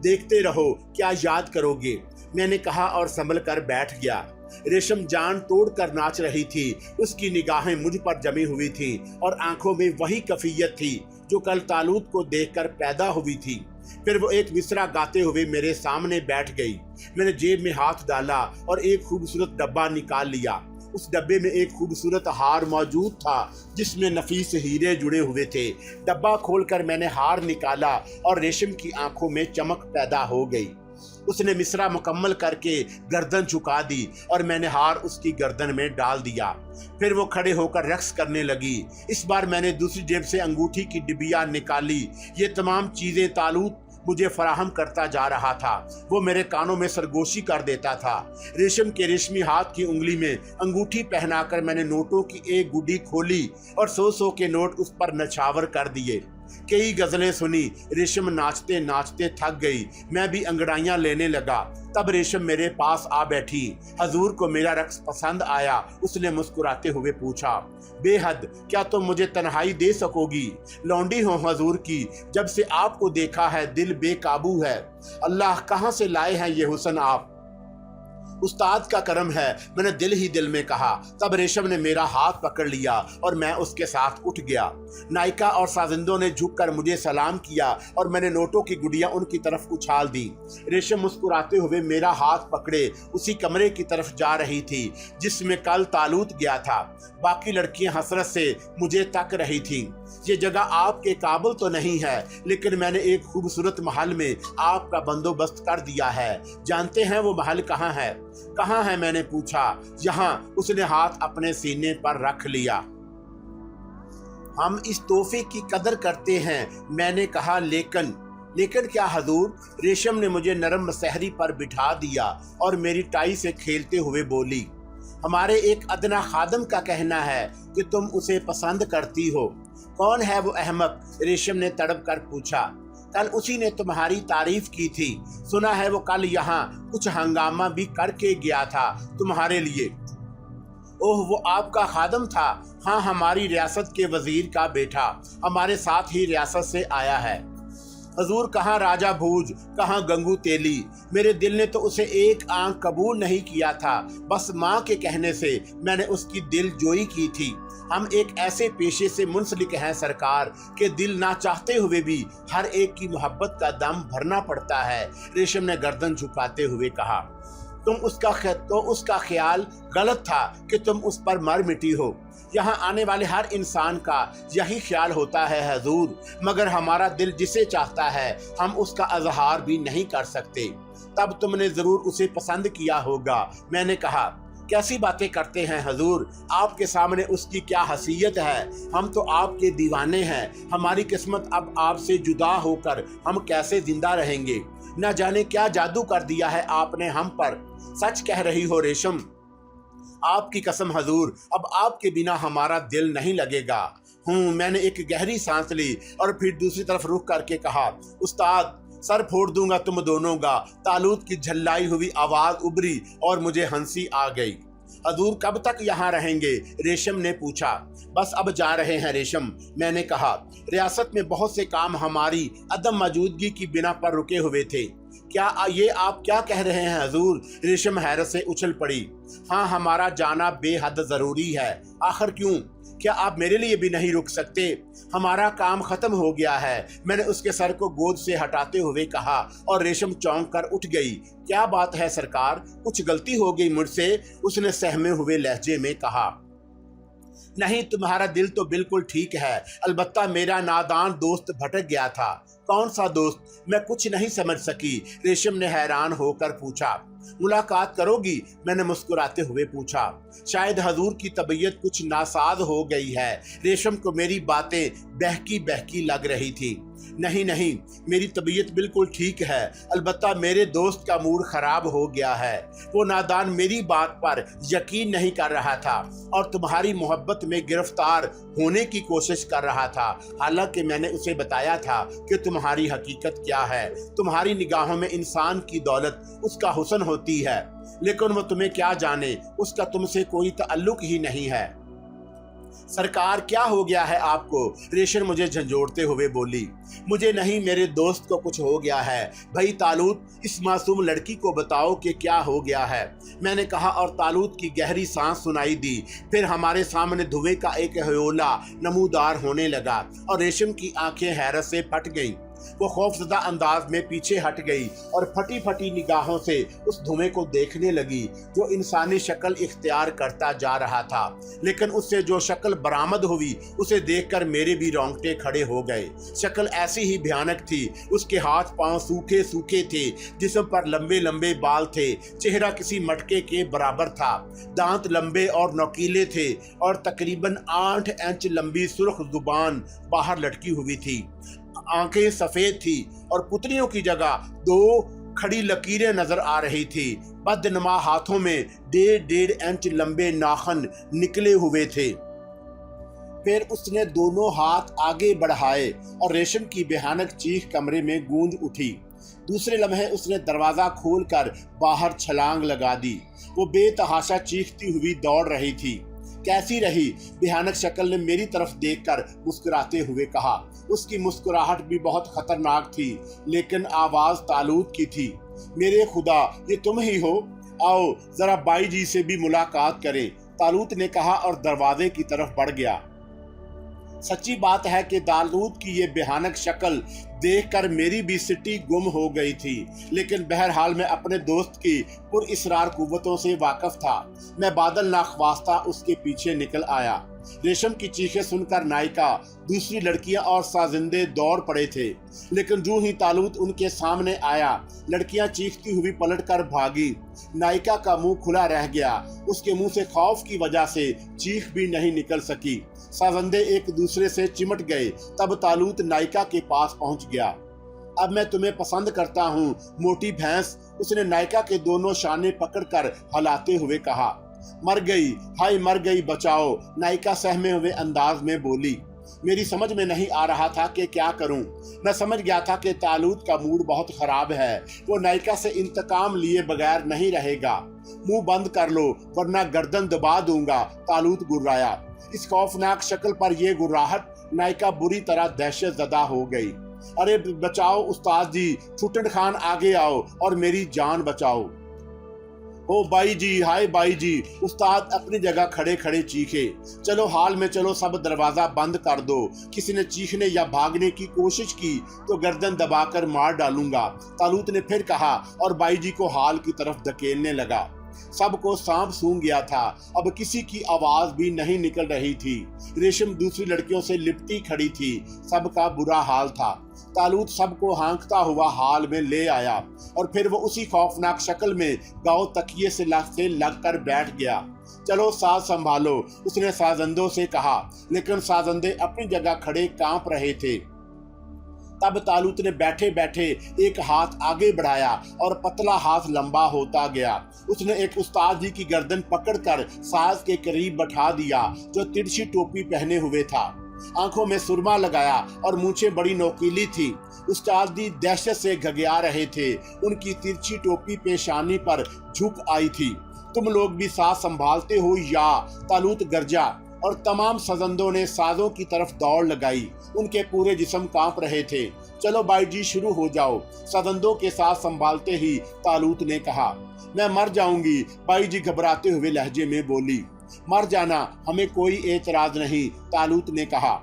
देखते रहो, क्या याद करोगे, मैंने कहा और संभल कर बैठ गया। रेशम जान तोड़ कर नाच रही थी। उसकी निगाहें मुझ पर जमी हुई थी और आंखों में वही कफियत थी जो कल तालूत को देखकर पैदा हुई थी। फिर वो एक मिसरा गाते हुए मेरे सामने बैठ गई। मैंने जेब में हाथ डाला और एक खूबसूरत डब्बा निकाल लिया। उस डब्बे में एक खूबसूरत हार मौजूद था जिसमें नफीस हीरे जुड़े हुए थे। डब्बा खोलकर मैंने हार निकाला और रेशम की आंखों में चमक पैदा हो गई। उसने मिसरा मुकम्मल करके गर्दन झुका दी और मैंने हार उसकी गर्दन में डाल दिया। फिर वो खड़े होकर रक्स करने लगी। इस बार मैंने दूसरी जेब से अंगूठी की डिबिया निकाली। ये तमाम चीजें तालूत मुझे फराहम करता जा रहा था। वो मेरे कानों में सरगोशी कर देता था। रेशम के रेशमी हाथ की उंगली में अंगूठी पहनाकर मैंने नोटों की एक गुड्डी खोली और 100 के नोट उस पर नछावर कर दिए। कई गजलें सुनी। रेशम नाचते नाचते थक गई। मैं भी अंगड़ाइयां लेने लगा। तब रेशम मेरे पास आ बैठी। हजूर को मेरा रक्स पसंद आया। उसने मुस्कुराते हुए पूछा, बेहद, क्या तुम मुझे तन्हाई दे सकोगी? लौंडी हो हजूर की, जब से आपको देखा है दिल बेकाबू है। अल्लाह, कहाँ से लाए हैं ये हुस्न आप? उस्ताद का करम है, मैंने दिल ही दिल में कहा। तब रेशम ने मेरा हाथ पकड़ लिया और मैं उसके साथ उठ गया। नायिका और साजिंदों ने झुककर मुझे सलाम किया और मैंने नोटों की गुड़िया उनकी तरफ उछाल दी। रेशम मुस्कुराते हुए मेरा हाथ पकड़े उसी कमरे की तरफ जा रही थी जिसमें कल तालूत गया था। बाकी लड़कियां हसरत से मुझे तक रही थीं। ये जगह आपके काबिल तो नहीं है, लेकिन मैंने एक खूबसूरत महल में आपका बंदोबस्त कर दिया है। जानते हैं वो महल कहाँ है? कहाँ है, मैंने पूछा। यहाँ। उसने हाथ अपने सीने पर रख लिया। हम इस तोहफे की कदर करते हैं, मैंने कहा। लेकिन क्या हजूर? रेशम ने मुझे नरम सहरी पर बिठा दिया और मेरी टाई से खेलते हुए बोली, हमारे एक अदना खादम का कहना है कि तुम उसे पसंद करती हो। कौन है वो अहमक? रेशम ने तड़प कर पूछा। कल उसी ने तुम्हारी तारीफ की थी। सुना है वो कल यहाँ कुछ हंगामा भी करके गया था तुम्हारे लिए। ओह, वो आपका खादम था? हाँ, हमारी रियासत के वजीर का बेटा हमारे साथ ही रियासत से आया है। हजूर, कहाँ राजा भूज, कहाँ गंगू तेली। मेरे दिल ने तो उसे एक आंख कबूल नहीं किया था। बस माँ के कहने से मैंने उसकी दिल जोई की थी। हम एक ऐसे पेशे से मुंसलिक हैं सरकार के दिल ना चाहते हुए भी हर एक की मोहब्बत का दम भरना पड़ता है। रेशम ने गर्दन झुकाते हुए कहा, उसका ख्याल गलत था कि तुम उस पर मर मिटी हो। यहाँ आने वाले हर इंसान का यही ख्याल होता है हजूर, मगर हमारा दिल जिसे चाहता है हम उसका अजहार भी नहीं कर सकते। तब तुमने जरूर उसे पसंद किया होगा। मैंने कहा, कैसी बातें करते हैं हजूर, आपके सामने उसकी क्या हसीयत है। हम तो आपके दीवाने हैं। हमारी किस्मत अब आपसे जुदा होकर हम कैसे जिंदा रहेंगे। न जाने क्या जादू कर दिया है आपने हम पर। सच कह रही हो रेशम, आपकी कसम हजूर, अब आपके बिना हमारा दिल नहीं लगेगा। मैंने एक गहरी सांस ली और फिर दूसरी तरफ रुख करके कहा, उस्ताद सर फोड़ दूंगा तुम दोनों का। तालूत की झल्लाई हुई आवाज उभरी और मुझे हंसी आ गई। हजूर कब तक यहाँ रहेंगे? रेशम ने पूछा। बस अब जा रहे हैं रेशम, मैंने कहा। रियासत में बहुत से काम हमारी अदम मौजूदगी की बिना पर रुके हुए थे। क्या ये आप क्या कह रहे हैं हजूर? रेशम हैरत से उछल पड़ी। हाँ, हमारा जाना बेहद जरूरी है। आखिर क्यों? क्या आप मेरे लिए भी नहीं रुक सकते? हमारा काम खत्म हो गया है, मैंने उसके सर को गोद से हटाते हुए कहा और रेशम चौंक कर उठ गई। क्या बात है सरकार, कुछ गलती हो गई मुझसे? उसने सहमे हुए लहजे में कहा। नहीं, तुम्हारा दिल तो बिल्कुल ठीक है, अलबत्ता मेरा नादान दोस्त भटक गया था। कौन सा दोस्त? मैं कुछ नहीं समझ सकी। रेशम ने हैरान होकर पूछा। मुलाकात करोगी? मैंने मुस्कुराते हुए पूछा। शायद हजूर की तबीयत कुछ नासाज हो गई है। रेशम को मेरी बातें बहकी बहकी लग रही थी। नहीं नहीं, मेरी तबीयत बिल्कुल ठीक है, अलबत्ता मेरे दोस्त का मूड खराब हो गया है। वो नादान मेरी बात पर यकीन नहीं कर रहा था और तुम्हारी मोहब्बत में गिरफ्तार होने की कोशिश कर रहा था। हालांकि मैंने उसे बताया था कि तुम्हारी हकीकत क्या है। तुम्हारी निगाहों में इंसान की दौलत उसका हुस्न होती है, लेकिन वो तुम्हें क्या जाने, उसका तुमसे कोई ताल्लुक ही नहीं है। सरकार क्या हो गया है आपको? रेशम मुझे झंझोड़ते हुए बोली। मुझे नहीं, मेरे दोस्त को कुछ हो गया है। भाई तालूत, इस मासूम लड़की को बताओ कि क्या हो गया है, मैंने कहा और तालूत की गहरी सांस सुनाई दी। फिर हमारे सामने धुएं का एक हयोला नमूदार होने लगा और रेशम की आंखें हैरत से फट गईं। वो खौफजदा अंदाज में पीछे हट गई और फटी फटी निगाहों से उस धुएं को देखने लगी जो इंसानी शक्ल इख्तियार करता जा रहा था। लेकिन उससे जो शक्ल बरामद हुई उसे देखकर मेरे भी रोंगटे खड़े हो गए। शक्ल ऐसी ही भयानक थी। उसके हाथ पांव सूखे सूखे थे, जिस्म पर लंबे लंबे बाल थे, चेहरा किसी मटके के बराबर था, दांत लंबे और नोकीले थे और तकरीबन 8 इंच लंबी सुर्ख जुबान बाहर लटकी हुई थी। आंखें सफेद थी और पुतलियों की जगह 2 खड़ी लकीरें नजर आ रही थी। बदनुमा हाथों में 1.5 इंच लंबे नाखून निकले हुए थे। फिर उसने दोनों हाथ आगे बढ़ाए और रेशम की भयानक चीख कमरे में गूंज उठी। दूसरे लम्हे उसने दरवाजा खोलकर बाहर छलांग लगा दी। वो बेतहाशा चीखती हुई दौड़ रही थी। कैसी रही? भयानक शक्ल ने मेरी तरफ देखकर मुस्कुराते हुए कहा। उसकी मुस्कुराहट भी बहुत खतरनाक थी, लेकिन आवाज तालूत की थी। मेरे खुदा, ये तुम ही हो? आओ जरा बाई जी से भी मुलाकात करें, तालूत ने कहा और दरवाजे की तरफ बढ़ गया। सच्ची बात है कि तालूत की ये भयानक शक्ल देखकर मेरी भी सिटी गुम हो गई थी, लेकिन बहरहाल मैं अपने दोस्त की पुरइसरार कुव्वतों से वाकिफ था। मैं बादल नाख्वास्ता उसके पीछे निकल आया। रेशम की चीखें सुनकर नायिका, दूसरी लड़कियां और साजिंदे दौड़ पड़े थे, लेकिन जो ही तालूत उनके सामने आया, लड़कियां चीखती हुई पलटकर भागी। नायिका का मुंह खुला रह गया। उसके मुंह से खौफ की वजह से चीख भी नहीं निकल सकी। साजिंदे एक दूसरे से चिमट गए। तब तालूत नायिका के पास पहुंच गया। अब मैं तुम्हें पसंद करता हूँ, मोटी भैंस, उसने नायिका के दोनों शाने पकड़कर हिलाते हुए कहा। मर गई, हाय मर गई, बचाओ, नायिका सहमे हुए अंदाज में बोली। मेरी समझ में नहीं आ रहा था कि क्या करूं। मैं समझ गया था कि तालूत का मूड बहुत खराब है। वो नायिका से इंतकाम लिए बगैर नहीं रहेगा। मुंह बंद कर लो वरना गर्दन दबा दूंगा, तालूत गुर्राया। इस खौफनाक शक्ल पर यह गुर्राहट नायिका बुरी तरह दहशत ज़दा हो गई। अरे बचाओ उस्ताद जी, छुटन खान आगे आओ और मेरी जान बचाओ। O by ji, hi by जी, उस्ताद अपनी जगह खड़े खड़े चीखे। चलो हाल में चलो, सब दरवाजा बंद कर दो। किसी ने चीखने या भागने की कोशिश की तो गर्दन दबाकर मार डालूंगा, तालूत ने फिर कहा और बाई जी को हाल की तरफ धकेलने लगा। सबको सांप सूंघ गया था। अब किसी की आवाज भी नहीं निकल रही थी। रेशम दूसरी लड़कियों से लिपटी खड़ी थी। सबका बुरा हाल था। तालूत सबको हाँकता हुआ हाल में ले आया और फिर वो उसी खौफनाक शक्ल में गाँव तकिए से लग कर बैठ गया। चलो साथ संभालो, उसने साजंदों से कहा, लेकिन साजंदे अपनी जगह खड़े कांप रहे थे। तब तालूत ने बैठे बैठे एक हाथ आगे बढ़ाया और पतला हाथ लंबा होता गया। उसने एक उस्ताद जी की गर्दन पकड़कर साज के करीब बैठा दिया जो तिरछी टोपी पहने हुए था। आंखों में सुरमा लगाया और मूंछें बड़ी नोकीली थी। उस्ताद जी दहशत से घगया रहे थे। उनकी तिरछी टोपी पेशानी पर झुक आई थी। तुम लोग भी साथ संभालते हो या? तालूत गरजा और तमाम सजंदों ने साजों की तरफ दौड़ लगाई। उनके पूरे जिस्म कांप रहे थे। चलो बाई जी शुरू हो जाओ, सजंदों के साथ संभालते ही तालूत ने कहा। मैं मर जाऊंगी, बाई जी घबराते हुए लहजे में बोली। मर जाना, हमें कोई एतराज नहीं, तालूत ने कहा।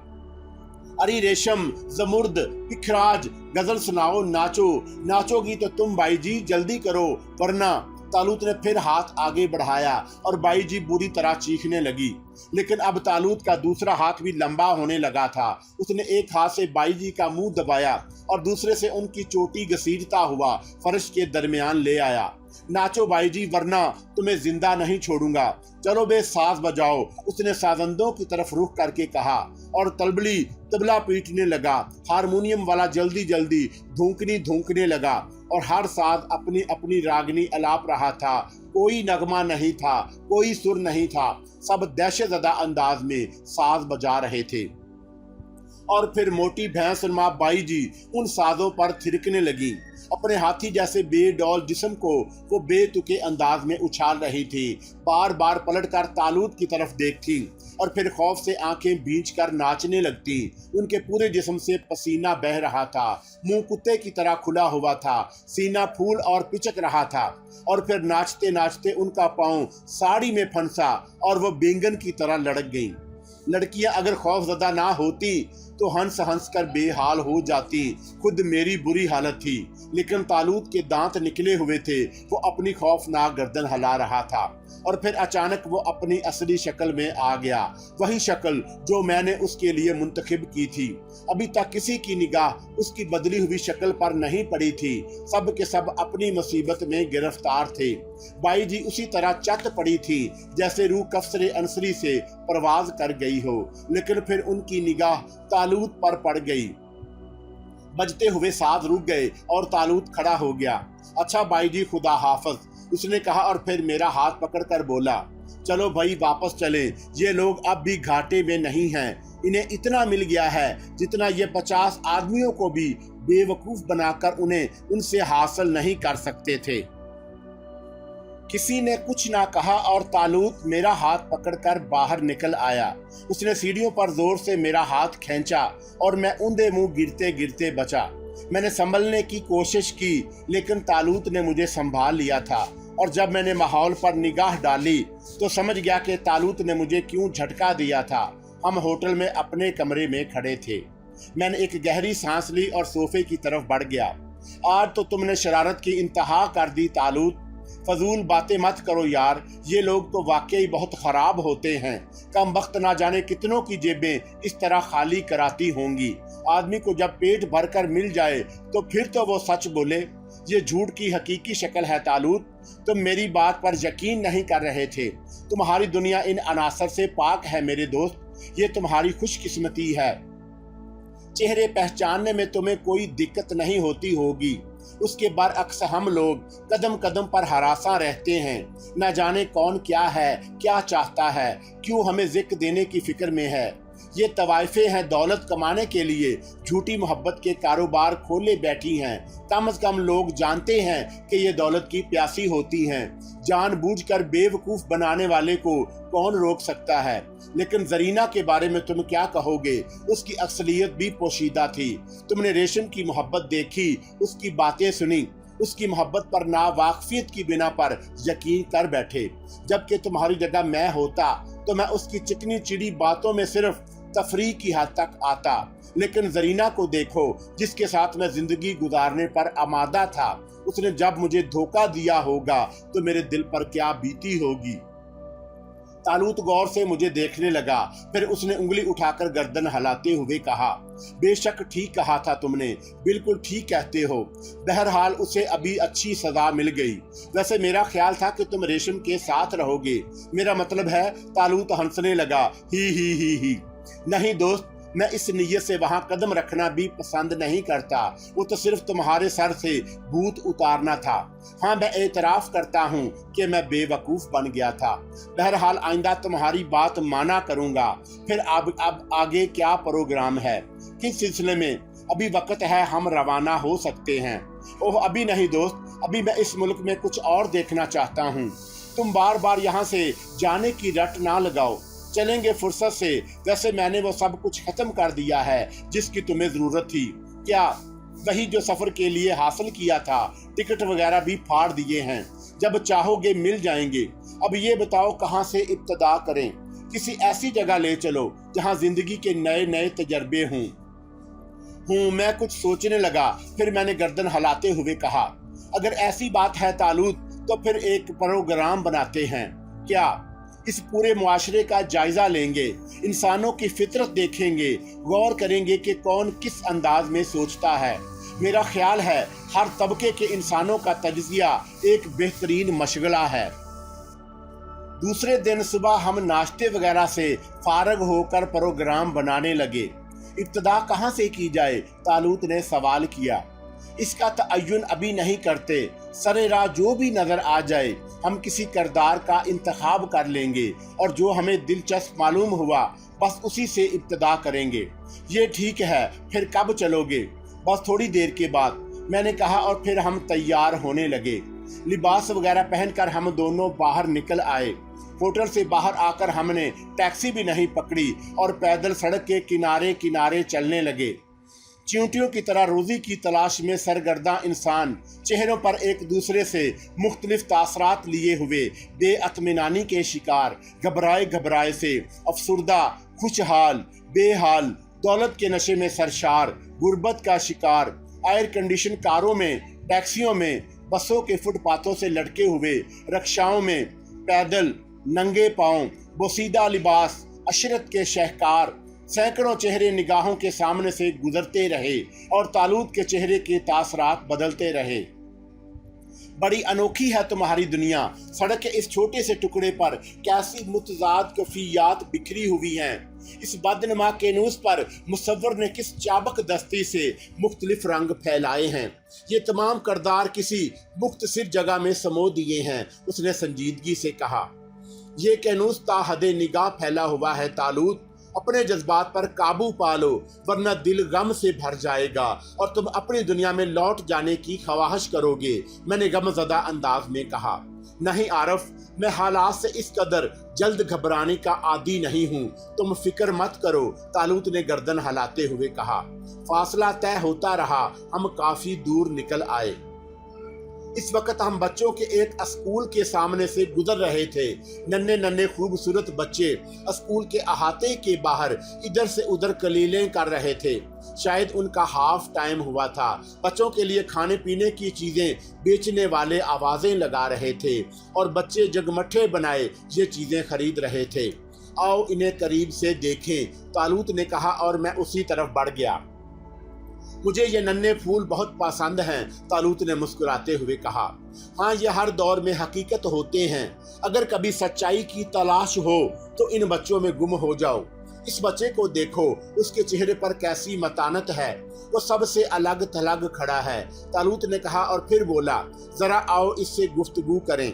अरे रेशम, जमुर्द, पिखराज, गजल सुनाओ, नाचो। नाचोगी तो तुम बाई जी, जल्दी करो वरना। तालूत ने फिर हाथ आगे बढ़ाया और बाई जी बुरी तरह चीखने लगी। लेकिन अब तालूत का दूसरा हाथ भी लंबा होने लगा था। उसने एक हाथ से बाई जी का मुंह दबाया और दूसरे से उनकी चोटी घसीटता हुआ फर्श के दरमियान ले आया। नाचो बाई जी वरना तुम्हें जिंदा नहीं छोड़ूंगा। चलो बे साज बजाओ, उसने साजंदों की तरफ रुख करके कहा और तबला पीटने लगा। हारमोनियम वाला जल्दी जल्दी धूंकने लगा और हर साज अपनी अपनी रागनी अलाप रहा था। कोई नगमा नहीं था, कोई सुर नहीं था। सब दहशतज़दा अंदाज में साज बजा रहे थे। और फिर मोटी भैंस माँ बाई जी उन साजों पर थिरकने लगी। अपने हाथी जैसे बेडौल जिस्म को वो बेतुके अंदाज में उछाल रही थी। बार बार पलटकर तालूत की तरफ देखती और फिर खौफ से आंखें भींच कर नाचने लगती। उनके पूरे जिस्म से पसीना बह रहा था। मुंह कुत्ते की तरह खुला हुआ था। सीना फूल और पिचक रहा था। और फिर नाचते नाचते उनका पांव साड़ी में फंसा और वो बेंगन की तरह लड़क गई। लड़कियां अगर खौफजदा ना होती तो हंस हंस कर बेहाल हो जाती। खुद मेरी बुरी हालत थी, लेकिन तालूत के दांत निकले हुए थे। वो अपनी खौफनाक गर्दन हिला रहा था और फिर अचानक वो अपनी असली शक्ल में आ गया। वही शक्ल जो मैंने उसके लिए मुंतखब की थी। अभी तक किसी की निगाह उसकी बदली हुई शक्ल पर नहीं पड़ी थी। सब के सब अपनी मुसीबत में गिरफ्तार थे। बाई जी उसी तरह चट पड़ी थी जैसे रूह कफसरे अंसरी से परवाज कर गई हो। लेकिन फिर उनकी निगाह तालूत पर पड़ गई। बजते हुए साज रुक गए और तालूत खड़ा हो गया। अच्छा बाई जी, खुदा हाफिज, उसने कहा और फिर मेरा हाथ पकड़कर बोला, चलो भाई वापस चलें। ये लोग अब भी घाटे में नहीं हैं। इन्हें इतना मिल गया है जितना ये 50 आदमियों को भी बेवकूफ बनाकर उन्हें उनसे हासिल नहीं कर सकते थे। किसी ने कुछ ना कहा और तालूत मेरा हाथ पकड़कर बाहर निकल आया। उसने सीढ़ियों पर जोर से मेरा हाथ खींचा और मैं ऊंधे मुंह गिरते गिरते बचा। मैंने संभलने की कोशिश की, लेकिन तालूत ने मुझे संभाल लिया था। और जब मैंने माहौल पर निगाह डाली तो समझ गया कि तालूत ने मुझे क्यों झटका दिया था। हम होटल में अपने कमरे में खड़े थे। मैंने एक गहरी सांस ली और सोफे की तरफ बढ़ गया। आज तो तुमने शरारत की इंतहा कर दी तालूत। फजूल बातें मत करो यार, ये लोग तो वाकई बहुत खराब होते हैं। कम वक्त ना जाने कितनों की जेबें इस तरह खाली कराती होंगी। आदमी को जब पेट भरकर मिल जाए तो फिर तो वो सच बोले। ये झूठ की हकीकी शक्ल है तालूत। तुम मेरी बात पर यकीन नहीं कर रहे थे। तुम्हारी दुनिया इन अनासर से पाक है मेरे दोस्त। ये तुम्हारी खुशकिस्मती है। चेहरे पहचानने में तुम्हें कोई दिक्कत नहीं होती होगी। उसके बरअक्स हम लोग कदम कदम पर हरासा रहते हैं। न जाने कौन क्या है, क्या चाहता है, क्यों हमें जिक्र देने की फिक्र में है। ये तवाइफे हैं दौलत कमाने के लिए झूठी मोहब्बत के कारोबार खोले बैठी हैं। कम से कम लोग जानते हैं कि ये दौलत की प्यासी होती हैं। जानबूझकर बेवकूफ बनाने वाले को कौन रोक सकता है। लेकिन जरीना के बारे में तुम क्या कहोगे? उसकी असलियत भी पोशीदा थी। तुमने रेशम की मोहब्बत देखी, उसकी बातें सुनी, उसकी मोहब्बत पर नावाकफियत की बिना पर यकीन कर बैठे। जबकि तुम्हारी जगह मैं होता तो मैं उसकी चिकनी चिड़ी बातों में सिर्फ तफरीह की हद तक आता। लेकिन जरीना को देखो, जिसके साथ मैं जिंदगी गुजारने पर आमादा था। उसने जब मुझे धोखा दिया होगा तो मेरे दिल पर क्या बीती होगी। तालूत गौर से मुझे देखने लगा। फिर उसने उंगली उठाकर गर्दन हिलाते हुए कहा, बेशक ठीक कहा था तुमने, बिल्कुल ठीक कहते हो। बहरहाल उसे अभी अच्छी सजा मिल गई। वैसे मेरा ख्याल था कि तुम रेशम के साथ रहोगे। मेरा मतलब है, तालूत हंसने लगा। ही। नहीं दोस्त, मैं इस नीयत से वहां कदम रखना भी पसंद नहीं करता। वो तो सिर्फ तुम्हारे सर से भूत उतारना था। हाँ, मैं एतराफ करता हूँ कि मैं बेवकूफ बन गया था। बहरहाल आइंदा तुम्हारी बात माना करूंगा। फिर अब आगे क्या प्रोग्राम है, किस सिलसिले में? अभी वक्त है, हम रवाना हो सकते हैं। ओह अभी नहीं दोस्त, अभी मैं इस मुल्क में कुछ और देखना चाहता हूँ। तुम बार बार यहाँ से जाने की रट ना लगाओ। चलेंगे फुर्सत से। वैसे मैंने वो सब कुछ खत्म कर दिया है जिसकी तुम्हें जरूरत थी। क्या? वही जो सफर के लिए हासिल किया था। टिकट वगैरह भी फाड़ दिए हैं, जब चाहोगे मिल जाएंगे। अब ये बताओ कहाँ से इब्तदा करें? किसी ऐसी जगह ले चलो जहाँ जिंदगी के नए नए तजर्बे हों। मैं कुछ सोचने लगा, फिर मैंने गर्दन हिलाते हुए कहा, अगर ऐसी बात है तालूत, तो फिर एक प्रोग्राम बनाते हैं। क्या? इस पूरे मुआशरे का जायजा लेंगे, इंसानों की फितरत देखेंगे, गौर करेंगे कि कौन किस अंदाज में सोचता है। मेरा ख्याल है हर तबके के इंसानों का तज्जिया एक बेहतरीन मशगला है। दूसरे दिन सुबह हम नाश्ते वगैरह से फारग होकर प्रोग्राम बनाने लगे। इब्तदा कहाँ से की जाए? तालूत ने सवाल किया। इसका तअय्युन अभी नहीं करते। सरे राह जो भी नजर आ जाए हम किसी किरदार का इंतखाब कर लेंगे और जो हमें दिलचस्प मालूम हुआ बस उसी से इब्तदा करेंगे। ये ठीक है, फिर कब चलोगे? बस थोड़ी देर के बाद, मैंने कहा, और फिर हम तैयार होने लगे। लिबास वगैरह पहनकर हम दोनों बाहर निकल आए। होटल से बाहर आकर हमने टैक्सी भी नहीं पकड़ी और पैदल सड़क के किनारे किनारे चलने लगे। चींटियों की तरह रोजी की तलाश में सरगर्दा इंसान, चेहरों पर एक दूसरे से मुख्तलिफ तासरात लिए हुए, बेअत्मिनानी के शिकार, घबराए घबराए से, अफसुर्दा, खुशहाल, बेहाल, दौलत के नशे में सरशार, गुर्बत का शिकार, एयर कंडीशन कारों में, टैक्सियों में, बसों के फुटपाथों से लटके हुए, रिक्शाओं में, पैदल, नंगे पांव, बोसीदा लिबास, अशरत के शहकार। सैकड़ों चेहरे निगाहों के सामने से गुजरते रहे और तालूत के चेहरे के तासरात बदलते रहे। बड़ी अनोखी है तुम्हारी दुनिया। सड़क के इस छोटे से टुकड़े पर कैसी मुतजाद कैफियत बिखरी हुई हैं। इस बदनुमा कैनूस पर मुसव्वर ने किस चाबक दस्ती से मुख्तलिफ रंग फैलाए हैं। ये तमाम किरदार किसी मुख्तसिर जगह में समो दिए हैं। उसने संजीदगी से कहा, ये कैनूस ताहदे निगाह फैला हुआ है तालूत। अपने जज्बात पर काबू पा लो, वरना दिल गम से भर जाएगा और तुम अपनी दुनिया में लौट जाने की ख्वाहिश करोगे। मैंने गमज़दा अंदाज में कहा, नहीं आरफ, मैं हालात से इस कदर जल्द घबराने का आदी नहीं हूँ। तुम फिक्र मत करो, तालूत ने गर्दन हिलाते हुए कहा। फासला तय होता रहा। हम काफी दूर निकल आए। इस वक्त हम बच्चों के एक स्कूल के सामने से गुजर रहे थे। नन्हे नन्हे खूबसूरत बच्चे स्कूल के अहाते के बाहर इधर से उधर कलीलें कर रहे थे। शायद उनका हाफ टाइम हुआ था। बच्चों के लिए खाने पीने की चीजें बेचने वाले आवाजें लगा रहे थे और बच्चे जगमट्ठे बनाए ये चीजें खरीद रहे थे। आओ इन्हें करीब से देखें, तालूत ने कहा और मैं उसी तरफ बढ़ गया। मुझे ये नन्हे फूल बहुत पसंद हैं, तालूत ने मुस्कुराते हुए कहा। हाँ, ये हर दौर में हकीकत होते हैं। अगर कभी सच्चाई की तलाश हो तो इन बच्चों में गुम हो जाओ। इस बच्चे को देखो, उसके चेहरे पर कैसी मतानत है। वो सबसे अलग थलग खड़ा है, तालूत ने कहा और फिर बोला, जरा आओ इससे गुफ्तगू करें।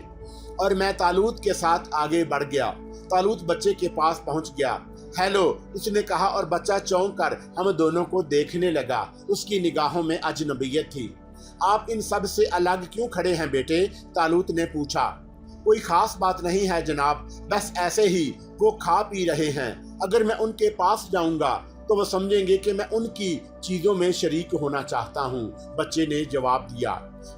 और मैं तालूत के साथ आगे बढ़ गया। तालूत बच्चे के पास पहुंच गया। हेलो, उसने कहा और बच्चा चौंक कर हम दोनों को देखने लगा। उसकी निगाहों में अजनबियत थी। आप इन सब से अलग क्यों खड़े हैं बेटे? तालूत ने पूछा। कोई खास बात नहीं है जनाब, बस ऐसे ही। वो खा पी रहे हैं। अगर मैं उनके पास जाऊंगा तो वो समझेंगे कि मैं उनकी चीजों में शरीक होना चाहता हूँ, बच्चे ने जवाब दिया।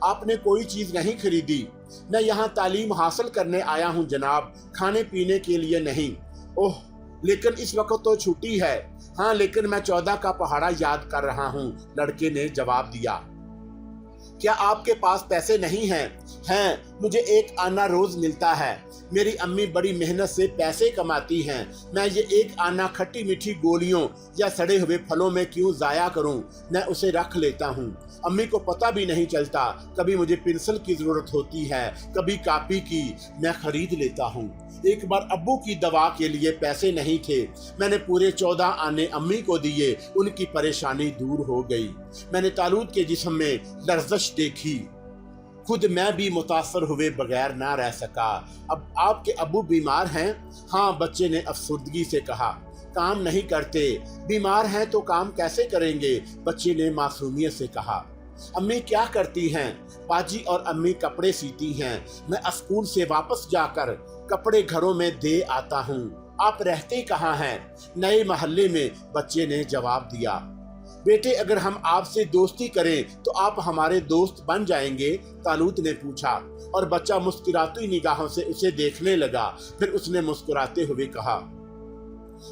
आपने कोई चीज नहीं खरीदी। मैं यहाँ तालीम हासिल करने आया हूँ जनाब, खाने पीने के लिए नहीं। ओह, लेकिन इस वक्त तो छुट्टी है। हाँ, लेकिन मैं 14 का पहाड़ा याद कर रहा हूँ, लड़के ने जवाब दिया। क्या आपके पास पैसे नहीं हैं? हैं, मुझे 1 आना रोज मिलता है। मेरी अम्मी बड़ी मेहनत से पैसे कमाती हैं, मैं ये एक आना खट्टी मीठी गोलियों या सड़े हुए फलों में क्यों ज़ाया करूं, मैं उसे रख लेता हूं। अम्मी को पता भी नहीं चलता, कभी मुझे पेंसिल की ज़रूरत होती है, कभी कॉपी की, मैं खरीद लेता हूं। एक बार अब्बू की दवा के लिए पैसे नहीं थे, मैंने पूरे 14 आने अम्मी को दिए, उनकी परेशानी दूर हो गई। मैंने तालूत के जिस्म में लर्ज़श देखी, खुद मैं भी मुतासर हुए बगैर ना रह सका। अब आपके अब्बू बीमार हैं? हाँ, बच्चे ने अफसुर्दगी से कहा। काम नहीं करते, बीमार हैं तो काम कैसे करेंगे? बच्चे ने मासूमियत से कहा। अम्मी क्या करती हैं? बाजी और अम्मी कपड़े सीती हैं, मैं स्कूल से वापस जाकर कपड़े घरों में दे आता हूँ। आप रहते कहाँ हैं? नए मोहल्ले में, बच्चे ने जवाब दिया। बेटे, अगर हम आपसे दोस्ती करें तो आप हमारे दोस्त बन जाएंगे? तालूत ने पूछा और बच्चा मुस्कुराती निगाहों से उसे देखने लगा। फिर उसने मुस्कुराते हुए कहा,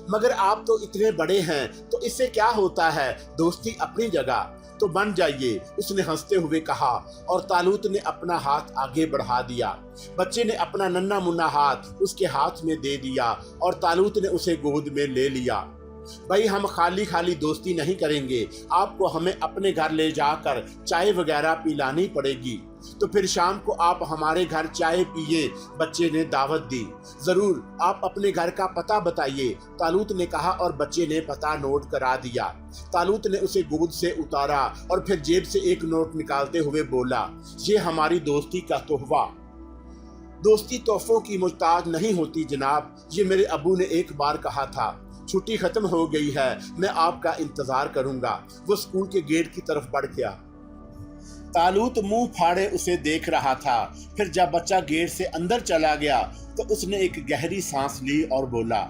मगर आप तो इतने बड़े हैं, तो इससे क्या होता है, दोस्ती अपनी जगह तो बन जाइए, उसने हंसते हुए कहा और तालूत ने अपना हाथ आगे बढ़ा दिया। बच्चे ने अपना नन्हा मुन्ना हाथ उसके हाथ में दे दिया और तालूत ने उसे गोद में ले लिया। भाई, हम खाली खाली दोस्ती नहीं करेंगे, आपको हमें अपने घर ले जाकर चाय वगैरह पिलानी पड़ेगी, तो फिर शाम को आप हमारे घर चाय पिए, बच्चे ने दावत दी। जरूर, आप अपने घर का पता बताइए, तालूत ने कहा और बच्चे ने पता नोट करा दिया। तालूत ने उसे गोद से उतारा और फिर जेब से एक नोट निकालते हुए बोला, ये हमारी दोस्ती का तोहफा। दोस्ती तोहफों की मुहताज नहीं होती जनाब, ये मेरे अबू ने एक बार कहा था। छुट्टी खत्म हो गई है, मैं आपका इंतजार करूंगा। वो स्कूल के गेट की तरफ बढ़ गया। तालूत मुंह फाड़े उसे देख रहा था। फिर जब बच्चा गेट से अंदर चला गया तो उसने एक गहरी सांस ली और बोला,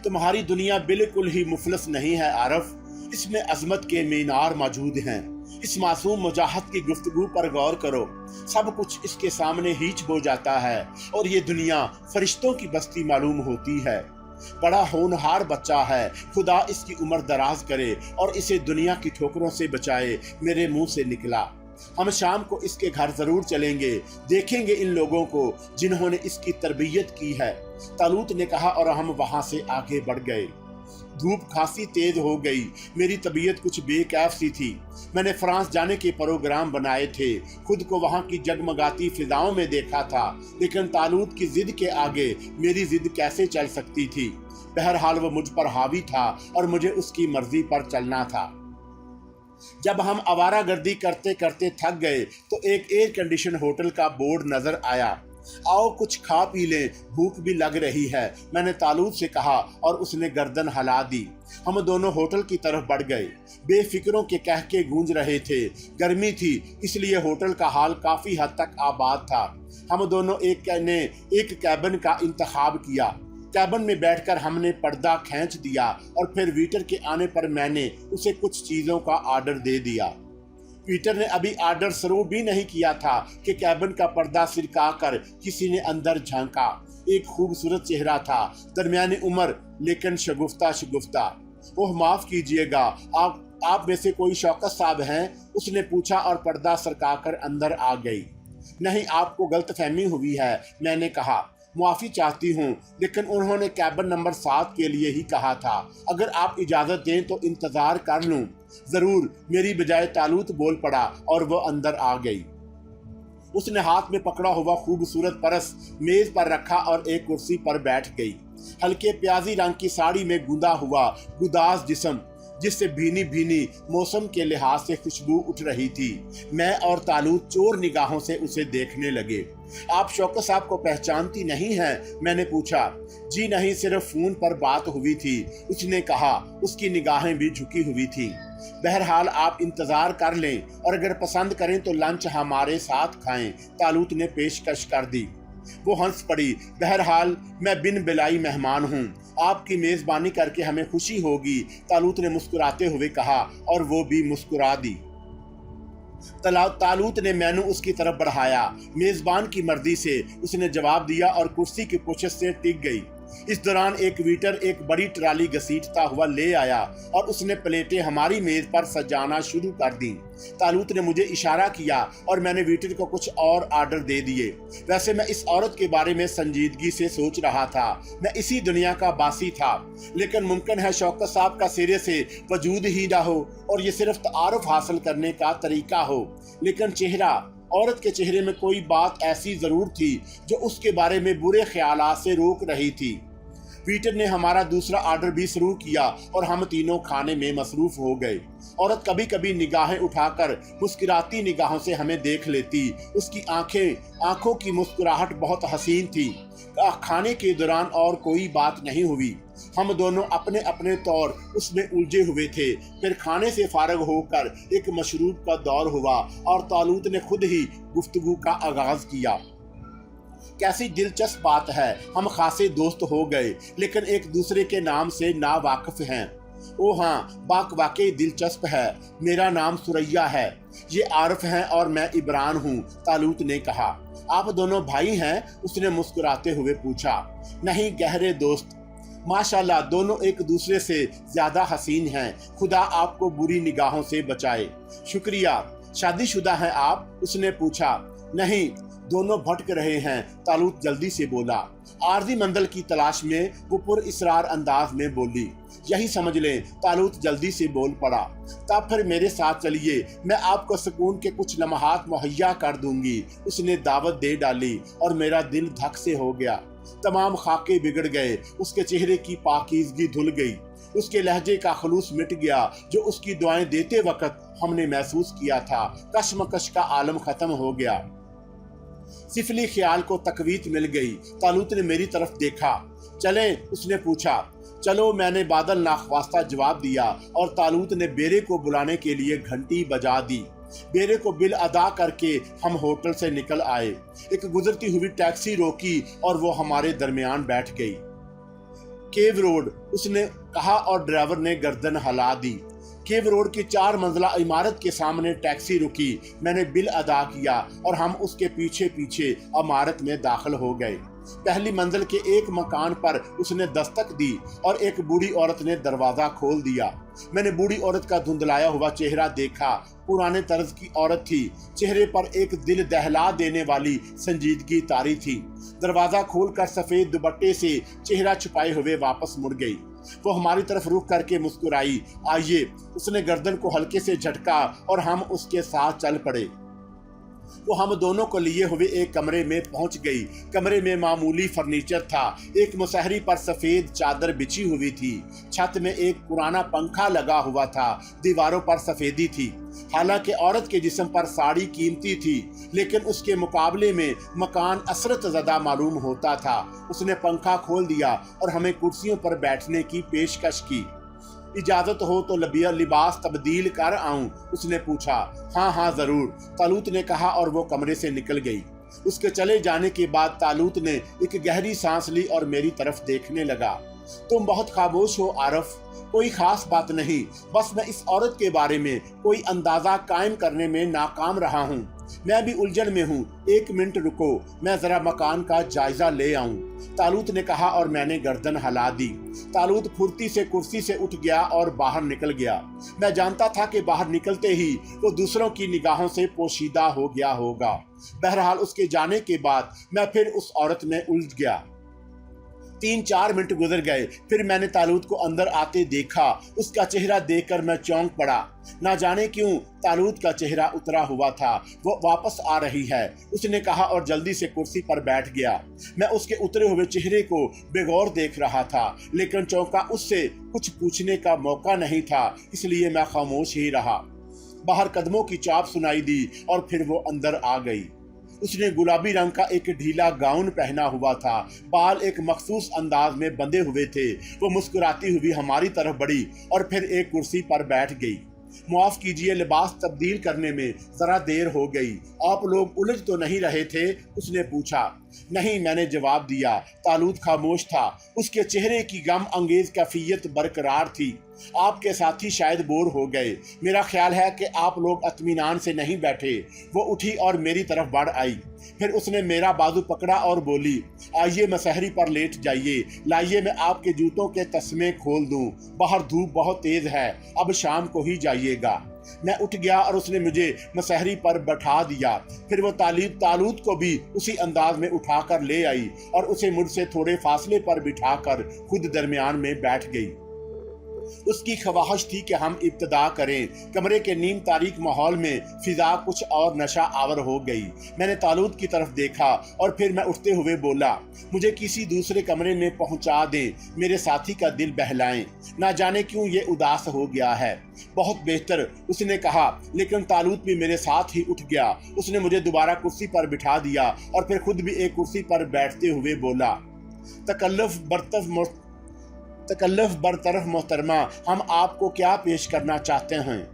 तुम्हारी दुनिया बिल्कुल ही मुफलस नहीं है आरफ, इसमें अजमत के मीनार मौजूद हैं। इस मासूम मुजाहद की गुफ्तगू पर गौर करो, सब कुछ इसके सामने हीच हो जाता है और ये दुनिया फरिश्तों की बस्ती मालूम होती है। बड़ा होनहार बच्चा है, खुदा इसकी उम्र दराज करे और इसे दुनिया की ठोकरों से बचाए, मेरे मुंह से निकला। हम शाम को इसके घर जरूर चलेंगे, देखेंगे इन लोगों को जिन्होंने इसकी तरबियत की है, तालूत ने कहा और हम वहां से आगे बढ़ गए। धूप खासी तेज हो गई, मेरी तबीयत कुछ बेकैफ सी थी। मैंने फ्रांस जाने के प्रोग्राम बनाए थे, खुद को वहां की जगमगाती फिजाओं में देखा था, लेकिन तालूत की जिद के आगे मेरी जिद कैसे चल सकती थी। बहरहाल वो मुझ पर हावी था और मुझे उसकी मर्जी पर चलना था। जब हम आवारागर्दी करते करते थक गए तो एक एयर कंडीशन होटल का बोर्ड नजर आया। आओ कुछ खा पी लें, भूख भी लग रही है, मैंने तालूत से कहा और उसने गर्दन हिला दी। हम दोनों होटल की तरफ बढ़ गए। बेफिक्रों के कहके गूंज रहे थे, गर्मी थी इसलिए होटल का हाल काफी हद तक आबाद था। हम दोनों एक कैबिन का इंतखाब किया। कैबिन में बैठकर हमने पर्दा खींच दिया और फिर वेटर के आने पर मैंने उसे कुछ चीजों का ऑर्डर दे दिया। पीटर ने अभी ऑर्डर शुरू भी नहीं किया था कि कैबिन का पर्दा सिरका कर किसी ने अंदर झांका। एक खूबसूरत चेहरा था, दरमियानी उम्र लेकिन शगुफ्ता शगुफ्ता। ओह माफ कीजिएगा, आप में से कोई शौकत साहब हैं? उसने पूछा और पर्दा सरका कर अंदर आ गई। नहीं, आपको गलतफहमी हुई है, मैंने कहा। माफ़ी चाहती हूँ, लेकिन उन्होंने कैबिन नंबर 7 के लिए ही कहा था। अगर आप इजाज़त दें तो इंतज़ार कर लूँ। ज़रूर, मेरी बजाय तालूत बोल पड़ा और वो अंदर आ गई। उसने हाथ में पकड़ा हुआ खूबसूरत परस मेज़ पर रखा और एक कुर्सी पर बैठ गई। हल्के प्याजी रंग की साड़ी में गुंदा हुआ गुदास जिस्म, जिससे भीनी भीनी मौसम के लिहाज से खुशबू उठ रही थी। मैं और तालूत चोर निगाहों से उसे देखने लगे। आप शौकत साहब को पहचानती नहीं हैं? मैंने पूछा। जी नहीं, सिर्फ फोन पर बात हुई थी, उसने कहा। उसकी निगाहें भी झुकी हुई थी। बहरहाल आप इंतजार कर लें और अगर पसंद करें तो लंच हमारे साथ खाएं, तालूत ने पेशकश कर दी। वो हंस पड़ी। बहरहाल मैं बिन बिलाई मेहमान हूँ, आपकी मेजबानी करके हमें खुशी होगी, तालूत ने मुस्कुराते हुए कहा और वो भी मुस्कुरा दी। तालूत ने मेनू उसकी तरफ बढ़ाया। मेजबान की मर्जी से, उसने जवाब दिया और कुर्सी की पुशत से टिक गई। इस दौरान एक वेटर एक बड़ी ट्राली घसीटता हुआ ले आया और उसने प्लेटें हमारी मेज पर सजाना शुरू कर दी। तालूत ने मुझे इशारा किया और मैंने वेटर को कुछ और आर्डर दे दिए। वैसे मैं इस औरत के बारे में संजीदगी से सोच रहा था। मैं इसी दुनिया का बासी था, लेकिन मुमकिन है शौकत साहब का सिरे से वजूद ही ना हो और ये सिर्फ तारुफ हासिल करने का तरीका हो। लेकिन औरत के चेहरे में कोई बात ऐसी जरूर थी जो उसके बारे में बुरे ख्यालात से रोक रही थी। वेटर ने हमारा दूसरा आर्डर भी शुरू किया और हम तीनों खाने में मसरूफ हो गए। औरत कभी कभी निगाहें उठाकर मुस्कुराती निगाहों से हमें देख लेती। उसकी आंखों की मुस्कुराहट बहुत हसीन थी। खाने के दौरान और कोई बात नहीं हुई। हम दोनों अपने अपने तौर उसमें उलझे हुए थे। फिर खाने से फारग होकर एक मशरूब का दौर हुआ और तालूत ने खुद ही गुफ्तगू का आगाज किया। कैसी दिलचस्प बात है, हम खासे दोस्त हो गए लेकिन एक दूसरे के नाम से नावाकिफ हैं। ओ हाँ, बात वाकई दिलचस्प है। मेरा नाम सुरैया है, ये आरिफ हैं और मैं इमरान हूँ, तालूत ने कहा। आप दोनों भाई हैं? उसने मुस्कुराते हुए पूछा। नहीं, गहरे दोस्त। माशाल्लाह, दोनों एक दूसरे से ज्यादा हसीन हैं। खुदा आपको बुरी निगाहों से बचाए। शुक्रिया। शादीशुदा हैं आप? उसने पूछा। नहीं, दोनों भटक रहे हैं, तालूत जल्दी से बोला। आरजी मंजिल की तलाश में वो पुरइसरार अंदाज में बोली। यही समझ लें, तालूत जल्दी से बोल पड़ा। तब फिर मेरे साथ चलिए, मैं आपको सुकून के कुछ लम्हात मुहैया कर दूंगी। उसने दावत दे डाली और मेरा दिल धक से हो गया। तमाम खाके बिगड़ गए, उसके चेहरे की पाकीज़गी धुल गई, उसके लहजे का खलूस मिट गया जो उसकी दुआएं देते वक्त हमने महसूस किया था। कशमकश का आलम खत्म हो गया। सिफली ख्याल को तकवीत मिल गई। तालूत ने मेरी तरफ देखा। चलें? उसने पूछा। चलो, मैंने बादल नाख्वास्ता जवाब दिया और तालूत ने बेरे को बुलाने के लिए घंटी बजा दी। बेरे को बिल अदा करके हम होटल से निकल आए। एक गुजरती हुई टैक्सी रोकी और वो हमारे दरमियान बैठ गई। केव रोड, उसने कहा और ड्राइवर ने गर्दन हिला दी। केव रोड की 4 मंजिला इमारत के सामने टैक्सी रुकी। मैंने बिल अदा किया और हम उसके पीछे पीछे इमारत में दाखिल हो गए। पहली मंजिल के एक मकान पर उसने दस्तक दी और एक बूढ़ी औरत ने दरवाजा खोल दिया। मैंने बूढ़ी औरत का धुंधलाया हुआ चेहरा देखा। पुराने तर्ज की औरत थी। चेहरे पर एक दिल दहला देने वाली संजीदगी तारी थी। दरवाजा खोलकर सफेद दुपट्टे से चेहरा छुपाए हुए वापस मुड़ गई। वो हमारी तरफ रुख करके मुस्कुराई। आइए, उसने गर्दन को हल्के से झटका और हम उसके साथ चल पड़े। वो हम दोनों को लिए हुए एक कमरे में पहुंच गई। कमरे में मामूली फर्नीचर था। एक मुसहरी पर सफेद चादर बिछी हुई थी। छत में एक पुराना पंखा लगा हुआ था। दीवारों पर सफेदी थी। हालांकि औरत के जिस्म पर साड़ी कीमती थी, लेकिन उसके मुकाबले में मकान असरत ज़दा मालूम होता था। उसने पंखा खोल दिया और हमें कुर्सियों पर बैठने की पेशकश की। इजाजत हो तो लिबास तब्दील कर आऊं? उसने पूछा। हाँ हाँ जरूर, तालूत ने कहा और वो कमरे से निकल गई। उसके चले जाने के बाद तालूत ने एक गहरी सांस ली और मेरी तरफ देखने लगा। तुम बहुत खामोश हो आरिफ। कोई खास बात नहीं, बस मैं इस औरत के बारे में कोई अंदाजा कायम करने में नाकाम रहा हूँ। मैं भी उलझन में हूँ। 1 मिनट रुको, मैं जरा मकान का जायजा ले आऊं, तालूत ने कहा और मैंने गर्दन हिला दी। तालूत फुर्ती से कुर्सी से उठ गया और बाहर निकल गया। मैं जानता था कि बाहर निकलते ही वो दूसरों की निगाहों से पोशीदा हो गया होगा। बहरहाल उसके जाने के बाद मैं फिर उस औरत में उलझ गया। 3-4 मिनट गुजर गए, फिर मैंने तालूत को अंदर आते देखा। उसका चेहरा देखकर मैं चौंक पड़ा। ना जाने क्यों तालूत का चेहरा उतरा हुआ था। वो वापस आ रही है, उसने कहा और जल्दी से कुर्सी पर बैठ गया। मैं उसके उतरे हुए चेहरे को बेगौर देख रहा था, लेकिन चौंका उससे कुछ पूछने का मौका नहीं था, इसलिए मैं खामोश ही रहा। बाहर कदमों की चाप सुनाई दी और फिर वो अंदर आ गई। उसने गुलाबी रंग का एक ढीला गाउन पहना हुआ था। बाल एक मखसूस अंदाज में बंधे हुए थे। वो मुस्कुराती हुई हमारी तरफ बढ़ी और फिर एक कुर्सी पर बैठ गई। माफ कीजिए, लिबास तब्दील करने में जरा देर हो गई। आप लोग उलझ तो नहीं रहे थे? उसने पूछा। नहीं, मैंने जवाब दिया। तालूत खामोश था। उसके चेहरे की गम अंगेज कैफियत बरकरार थी। आपके साथी शायद बोर हो गए। मेरा ख्याल है कि आप लोग इत्मीनान से नहीं बैठे। वो उठी और मेरी तरफ बढ़ आई। फिर उसने मेरा बाजू पकड़ा और बोली, आइए मसहरी पर लेट जाइए। लाइए मैं आपके जूतों के तस्मे खोल दूं। बाहर धूप बहुत तेज है, अब शाम को ही जाइएगा। मैं उठ गया और उसने मुझे मसहरी पर बैठा दिया। फिर वो तालूत को भी उसी अंदाज में उठाकर ले आई और उसे मुझसे थोड़े फासले पर बिठाकर खुद दरमियान में बैठ गई। उसकी ख्वाहिश थी कि हम इब्तिदा करें। कमरे के नीम तारीक माहौल में फिजा कुछ और नशा आवर हो गई। मैंने तालूत की तरफ देखा और फिर मैं उठते हुए बोला, मुझे किसी दूसरे कमरे में पहुंचा दें, मेरे साथी का दिल बहलाएं। ना जाने क्यों ये उदास हो गया है। बहुत बेहतर, उसने कहा, लेकिन तालूत भी मेरे साथ ही उठ गया। उसने मुझे दोबारा कुर्सी पर बिठा दिया और फिर खुद भी एक कुर्सी पर बैठते हुए बोला, तकल्लुफ बरतरफ मोहतरमा, हम आपको क्या पेश करना चाहते हैं।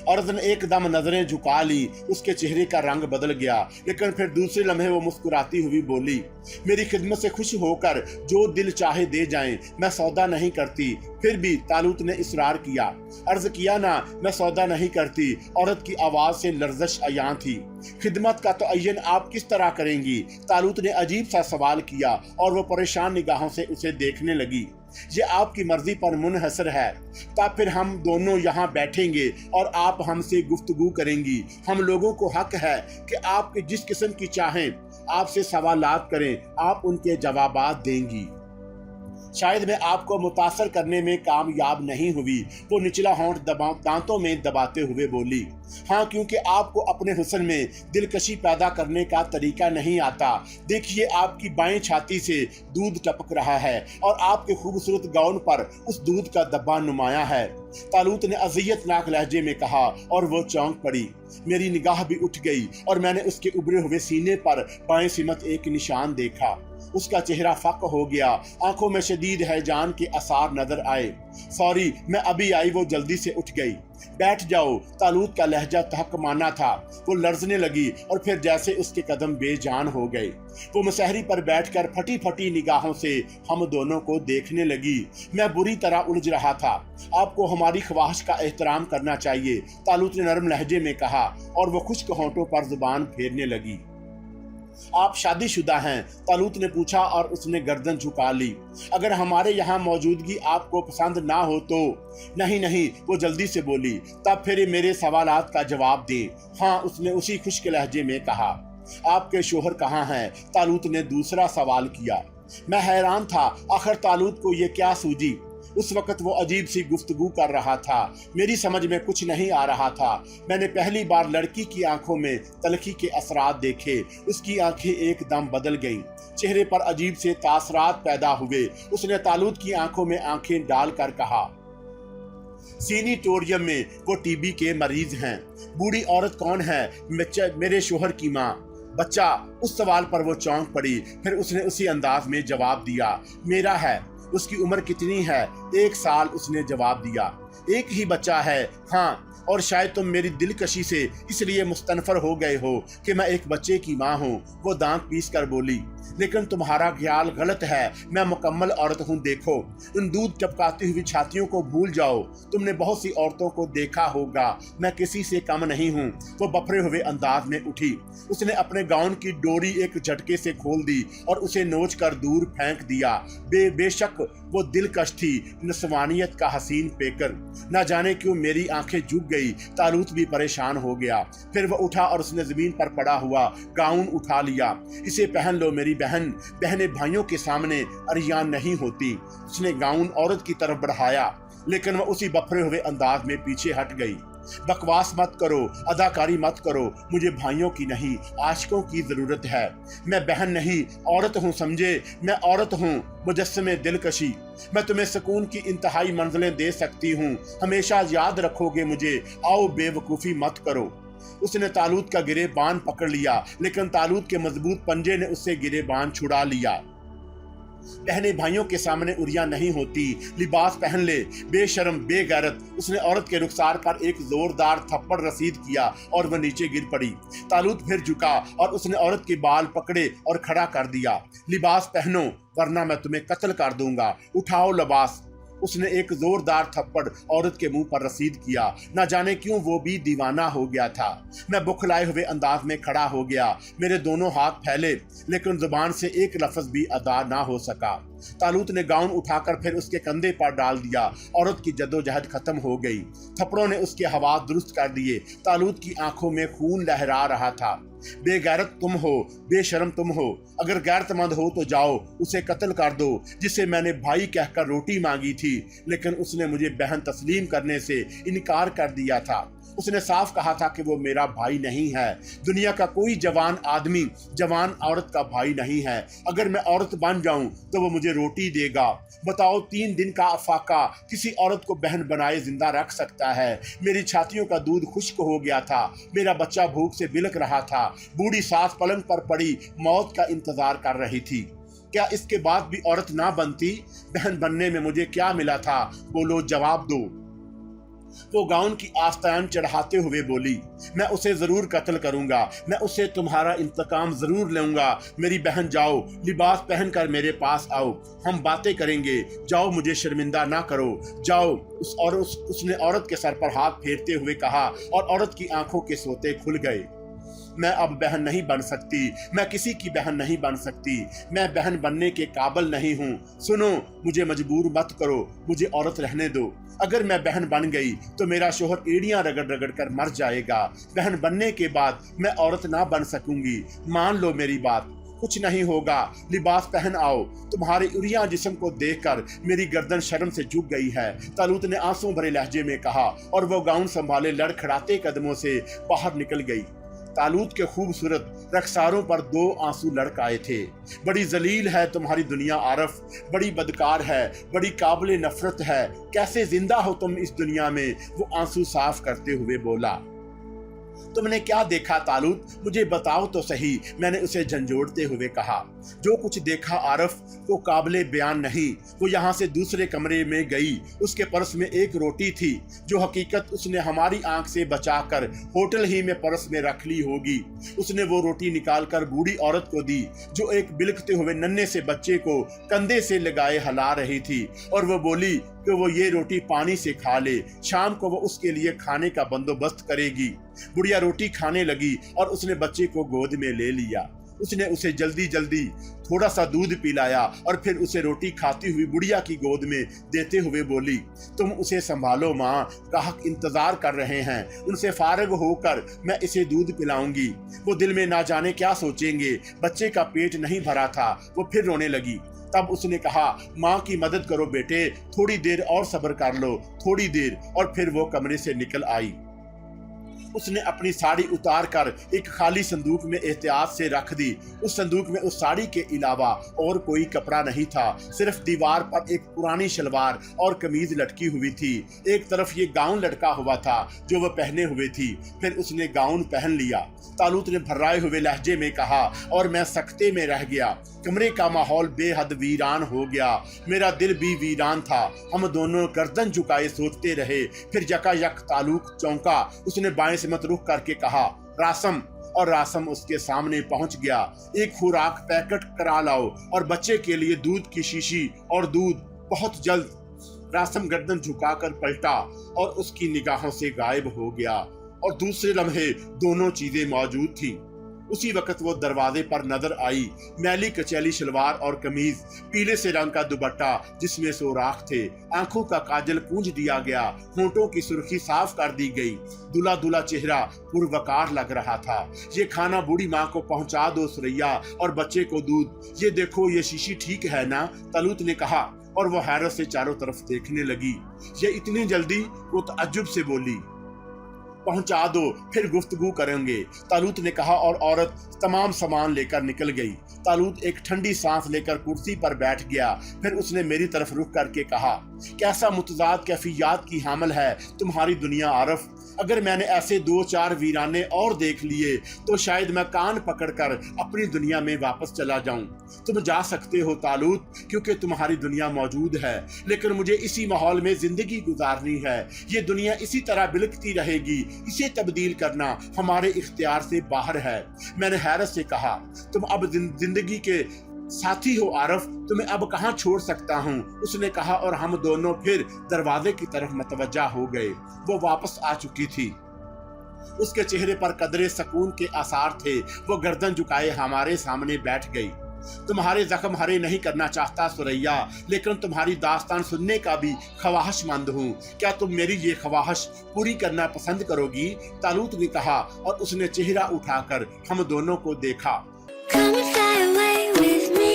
औरत ने एकदम नजरें झुका ली। उसके चेहरे का रंग बदल गया, लेकिन फिर दूसरे लम्हे वो मुस्कुराती हुई बोली, मेरी खिदमत से खुश होकर जो दिल चाहे दे जाएं, मैं सौदा नहीं करती। फिर भी तालूत ने इसरार किया। अर्ज किया ना, मैं सौदा नहीं करती। औरत की आवाज से लर्जश अयां थी। खिदमत का तअय्युन आप किस तरह करेंगी? तालूत ने अजीब सा सवाल किया और वो परेशान निगाहों से उसे देखने लगी। ये आपकी मर्जी पर मुनहसर है। तब फिर हम दोनों यहाँ बैठेंगे और आप हमसे गुफ्तगू करेंगी। हम लोगों को हक है कि आपके जिस किस्म की चाहें आपसे सवालात करें, आप उनके जवाबात देंगी। शायद मैं आपको मुतासर करने में कामयाब नहीं हुई। वो निचला होंठ दांतों में दबाते हुए बोली, हाँ, क्योंकि आपको अपने हुस्न में दिलकशी पैदा करने का तरीका नहीं आता। देखिए, आपकी बाएं छाती से दूध टपक रहा है और आपके खूबसूरत गाउन पर उस दूध का धब्बा नुमाया है। तालूत ने अज़ियतनाक लहजे में कहा और वो चौंक पड़ी। मेरी निगाह भी उठ गई और मैंने उसके उभरे हुए सीने पर बाएं सिमत एक निशान देखा। उसका चेहरा फक हो गया। आंखों में शदीद हैजान के आसार नजर आए। सॉरी, मैं अभी आई। वो जल्दी से उठ गई। बैठ जाओ। तालूत का लहजा तहकमाना था। वो लर्जने लगी और फिर जैसे उसके कदम बेजान हो गए। वो मसहरी पर बैठकर फटी फटी निगाहों से हम दोनों को देखने लगी। मैं बुरी तरह उलझ रहा था। आपको हमारी ख्वाहिश का एहतराम करना चाहिए, तालूत ने नरम लहजे में कहा और वो खुश्क होंठों पर जुबान फेरने लगी। आप शादीशुदा हैं? तालूत ने पूछा और उसने गर्दन झुका ली। अगर हमारे यहाँ मौजूदगी आपको पसंद ना हो तो? नहीं, वो जल्दी से बोली। तब फिर मेरे सवालात का जवाब दें। हाँ, उसने उसी खुश्क लहजे में कहा। आपके शोहर कहाँ हैं? तालूत ने दूसरा सवाल किया। मैं हैरान था, आखिर तालूत को ये क्या सूझी। उस वक्त वो अजीब सी गुफ्तगू कर रहा था। मेरी समझ में कुछ नहीं आ रहा था। मैंने पहली बार लड़की की आंखों में तलखी के असरात देखे। उसकी आंखें एकदम बदल गईं। चेहरे पर अजीब से तासरात पैदा हुए। उसने तालूत की आंखों में आंखें डालकर कहा, सीनीटोरियम में वो टीबी के मरीज हैं। बूढ़ी औरत कौन है? मेरे शोहर की माँ। बच्चा? उस सवाल पर वो चौंक पड़ी। फिर उसने उसी अंदाज में जवाब दिया, मेरा है। उसकी उम्र कितनी है? 1 साल, उसने जवाब दिया। एक ही बच्चा है? हाँ, और शायद तुम मेरी दिलकशी से इसलिए मुस्तनफर हो गए हो कि मैं एक बच्चे की माँ हूँ। वो दांत पीस कर बोली, लेकिन तुम्हारा ख्याल गलत है। मैं मुकम्मल औरत हूँ। देखो, उन दूध टपकाती हुई छातियों को भूल जाओ। तुमने बहुत सी औरतों को देखा होगा, मैं किसी से कम नहीं हूँ। वो बफरे हुए अंदाज में उठी। उसने अपने गाउन की डोरी एक झटके से खोल दी और उसे नोच कर दूर फेंक दिया। बेशक वो दिलकश थी, नस्वानियत का हसीन पेकर। न जाने क्यों मेरी आंखें झुक गई। तालूत भी परेशान हो गया। फिर वो उठा और उसने जमीन पर पड़ा हुआ गाउन उठा लिया। इसे पहन लो मेरी बहनें भाइयों के सामने अरियान नहीं होती। उसने गाउन औरत की तरफ बढ़ाया, लेकिन वह उसी बफरे हुए अंदाज में पीछे हट गई। बकवास मत करो, अदाकारी मत करो। मुझे भाइयों की नहीं, आशिकों की जरूरत है। मैं बहन नहीं, औरत हूँ, समझे? मैं औरत हूँ, मुजस्समे दिलकशी। मैं तुम्हें सुकून की इंतहाई मंजिलें दे सकती हूँ। हमेशा याद रखोगे मुझे। आओ, बेवकूफ़ी मत करो। उसने तालूत का गिरेबान पकड़ लिया, लेकिन तालूत के मजबूत पंजे ने उससे गिरेबान छुड़ा लिया। बहने भाइयों के सामने उरिया नहीं होती। लिबास पहन ले, बेशर्म, बेगैरत। उसने औरत के रुखसार पर एक जोरदार थप्पड़ रसीद किया और वह नीचे गिर पड़ी। तालूत फिर झुका और उसने औरत के बाल पकड़े और खड़ा कर दिया। लिबास पहनो, वरना मैं तुम्हें कत्ल कर दूंगा। उठाओ लिबास। उसने एक जोरदार थप्पड़ औरत के मुंह पर रसीद किया। न जाने क्यों वो भी दीवाना हो गया था। मैं बुखलाए हुए अंदाज में खड़ा हो गया। मेरे दोनों हाथ फैले, लेकिन जुबान से एक लफ्ज भी अदा ना हो सका। तालूत ने गाउन उठाकर फिर उसके कंधे पर डाल दिया। औरत की जद्दोजहद खत्म हो गई। थप्पड़ों ने उसके हवास दुरुस्त कर दिए। तालूत की आंखों में खून लहरा रहा था। बेगैरत तुम हो, बेशर्म तुम हो। अगर गैरतमंद हो तो जाओ, उसे कत्ल कर दो, जिसे मैंने भाई कहकर रोटी मांगी थी, लेकिन उसने मुझे बहन तस्लीम करने से इनकार कर दिया था। उसने साफ कहा था कि वो मेरा भाई नहीं है। दुनिया का कोई जवान आदमी जवान औरत का भाई नहीं है। अगर मैं औरत बन जाऊं तो वो मुझे रोटी देगा। बताओ, 3 दिन का अफाका किसी औरत को बहन बनाए जिंदा रख सकता है? मेरी छातियों का दूध खुश्क हो गया था। मेरा बच्चा भूख से बिलख रहा था। बूढ़ी सास पलंग पर पड़ी मौत का इंतजार कर रही थी। क्या इसके बाद भी औरत ना बनती? बहन बनने में मुझे क्या मिला था? बोलो, जवाब दो। वो गाउन की आस्तान चढ़ाते हुए बोली, मैं उसे जरूर कत्ल करूंगा। मैं उसे तुम्हारा इंतकाम जरूर लूंगा। मेरी बहन, जाओ, लिबास पहनकर मेरे पास आओ, हम बातें करेंगे। जाओ, मुझे शर्मिंदा ना करो, जाओ। उसने औरत के सर पर हाथ फेरते हुए कहा, और औरत की आंखों के सोते खुल गए। मैं अब बहन नहीं बन सकती। मैं किसी की बहन नहीं बन सकती। मैं बहन बनने के काबिल नहीं हूँ। सुनो, मुझे मजबूर मत करो, मुझे औरत रहने दो। अगर मैं बहन बन गई तो मेरा शोहर एड़ियां रगड़ रगड़ कर मर जाएगा। बहन बनने के बाद मैं औरत ना बन सकूंगी। मान लो मेरी बात, कुछ नहीं होगा। लिबास पहन आओ। तुम्हारे उरिया जिस्म को देखकर मेरी गर्दन शर्म से झुक गई है, तालूत ने आंसू भरे लहजे में कहा, और वो गाउन संभाले लड़खड़ाते कदमों से बाहर निकल गई। तालूत के खूबसूरत रखसारों पर 2 आंसू लड़क आए थे। बड़ी जलील है तुम्हारी दुनिया आरफ, बड़ी बदकार है, बड़ी काबिल नफरत है। कैसे जिंदा हो तुम इस दुनिया में? वो आंसू साफ करते हुए बोला। तुमने क्या देखा तालूत? मुझे बताओ तो सही, मैंने उसे झंझोड़ते हुए कहा। जो कुछ देखा आरफ, वो काबिले बयान नहीं। वो यहाँ से दूसरे कमरे में गई। उसके पर्स में एक रोटी थी, जो हकीकत उसने हमारी आंख से बचाकर होटल ही में पर्स में रख ली होगी। उसने वो रोटी निकालकर बूढ़ी औरत को दी, जो एक बिलखते हुए नन्हे से बच्चे को कंधे से लगाए हिला रही थी, और वो बोली कि वो ये रोटी पानी से खा ले, शाम को वो उसके लिए खाने का बंदोबस्त करेगी। बुढ़िया रोटी खाने लगी और उसने बच्चे को गोद में ले लिया। उसने उसे जल्दी जल्दी थोड़ा सा दूध पिलाया और फिर उसे रोटी खाती हुई बुढ़िया की गोद में देते हुए बोली, तुम उसे संभालो माँ, ग्राहक इंतजार कर रहे हैं। उनसे फारिग होकर मैं इसे दूध पिलाऊंगी। वो दिल में ना जाने क्या सोचेंगे। बच्चे का पेट नहीं भरा था। वो फिर रोने लगी। तब उसने कहा, माँ की मदद करो बेटे, थोड़ी देर और सब्र कर लो, थोड़ी देर। और फिर वो कमरे से निकल आई। उसने अपनी साड़ी उतार कर एक खाली संदूक में एहतियात से रख दी। उस संदूक में उस साड़ी के अलावा और कोई कपड़ा नहीं था। सिर्फ दीवार पर एक पुरानी शलवार और कमीज लटकी हुई थी। एक तरफ ये गाउन लटका हुआ था जो वह पहने हुए थी। फिर उसने गाउन पहन लिया। तालूत ने भर्राए हुए लहजे में कहा, और मैं सकते में रह गया। कमरे का माहौल बेहद वीरान हो गया। मेरा दिल भी वीरान था। हम दोनों गर्दन झुकाए सोचते रहे। फिर यकायक तालूक चौंका। उसने बाएं से मत रुख करके कहा, रासम। और रासम उसके सामने पहुंच गया। एक खुराक पैकेट करा लाओ और बच्चे के लिए दूध की शीशी और दूध बहुत जल्द। रासम गर्दन झुकाकर पलटा और उसकी निगाहों से गायब हो गया, और दूसरे लम्हे दोनों चीजें मौजूद थी। उसी वक्त वो दरवाजे पर नजर आई। मैली कचैली शलवार और कमीज, पीले से रंग का दुपट्टा जिसमें सोराख थे, आंखों का काजल पूंछ दिया गया, होंठों की सुर्खी साफ कर दी गई। दुला दुला चेहरा पुरवकार लग रहा था। ये खाना बूढ़ी माँ को पहुंचा दो सुरैया, और बच्चे को दूध। ये देखो, ये शीशी ठीक है ना? तालूत ने कहा, और वो हैरत से चारों तरफ देखने लगी। ये इतनी जल्दी? वो तअज्जुब से बोली। पहुंचा दो, फिर गुफ्तगू करेंगे, तालूत ने कहा, और औरत तमाम सामान लेकर निकल गई। तालूत एक ठंडी सांस लेकर कुर्सी पर बैठ गया। फिर उसने मेरी तरफ रुख करके कहा, कैसा मुतजाद कैफियत की हामिल है तुम्हारी दुनिया आरफ। अगर मैंने ऐसे 2-4 वीराने और देख लिए तो शायद मैं कान पकड़कर अपनी दुनिया में वापस चला जाऊं। तुम जा सकते हो तालूत, क्योंकि तुम्हारी दुनिया मौजूद है, लेकिन मुझे इसी माहौल में जिंदगी गुजारनी है। ये दुनिया इसी तरह बिलखती रहेगी। इसे तब्दील करना हमारे इख्तियार से बाहर है। मैंने हैरत से कहा, तुम अब जिंदगी के साथी हो आरफ, तुम्हें अब कहाँ छोड़ सकता हूँ, उसने कहा और हम दोनों फिर दरवाजे की तरफ मतवज्जा हो गए। वो वापस आ चुकी थी। उसके चेहरे पर कदरे सुकून के आसार थे। वो गर्दन झुकाए हमारे सामने बैठ गई। तुम्हारे जख्म हरे नहीं करना चाहता सुरैया, लेकिन तुम्हारी दास्तान सुनने का भी ख्वाहिशमंद हूँ। क्या तुम मेरी ये ख्वाहिश पूरी करना पसंद करोगी? तालूत ने कहा और उसने चेहरा उठाकर हम दोनों को देखा। Come and fly away with me.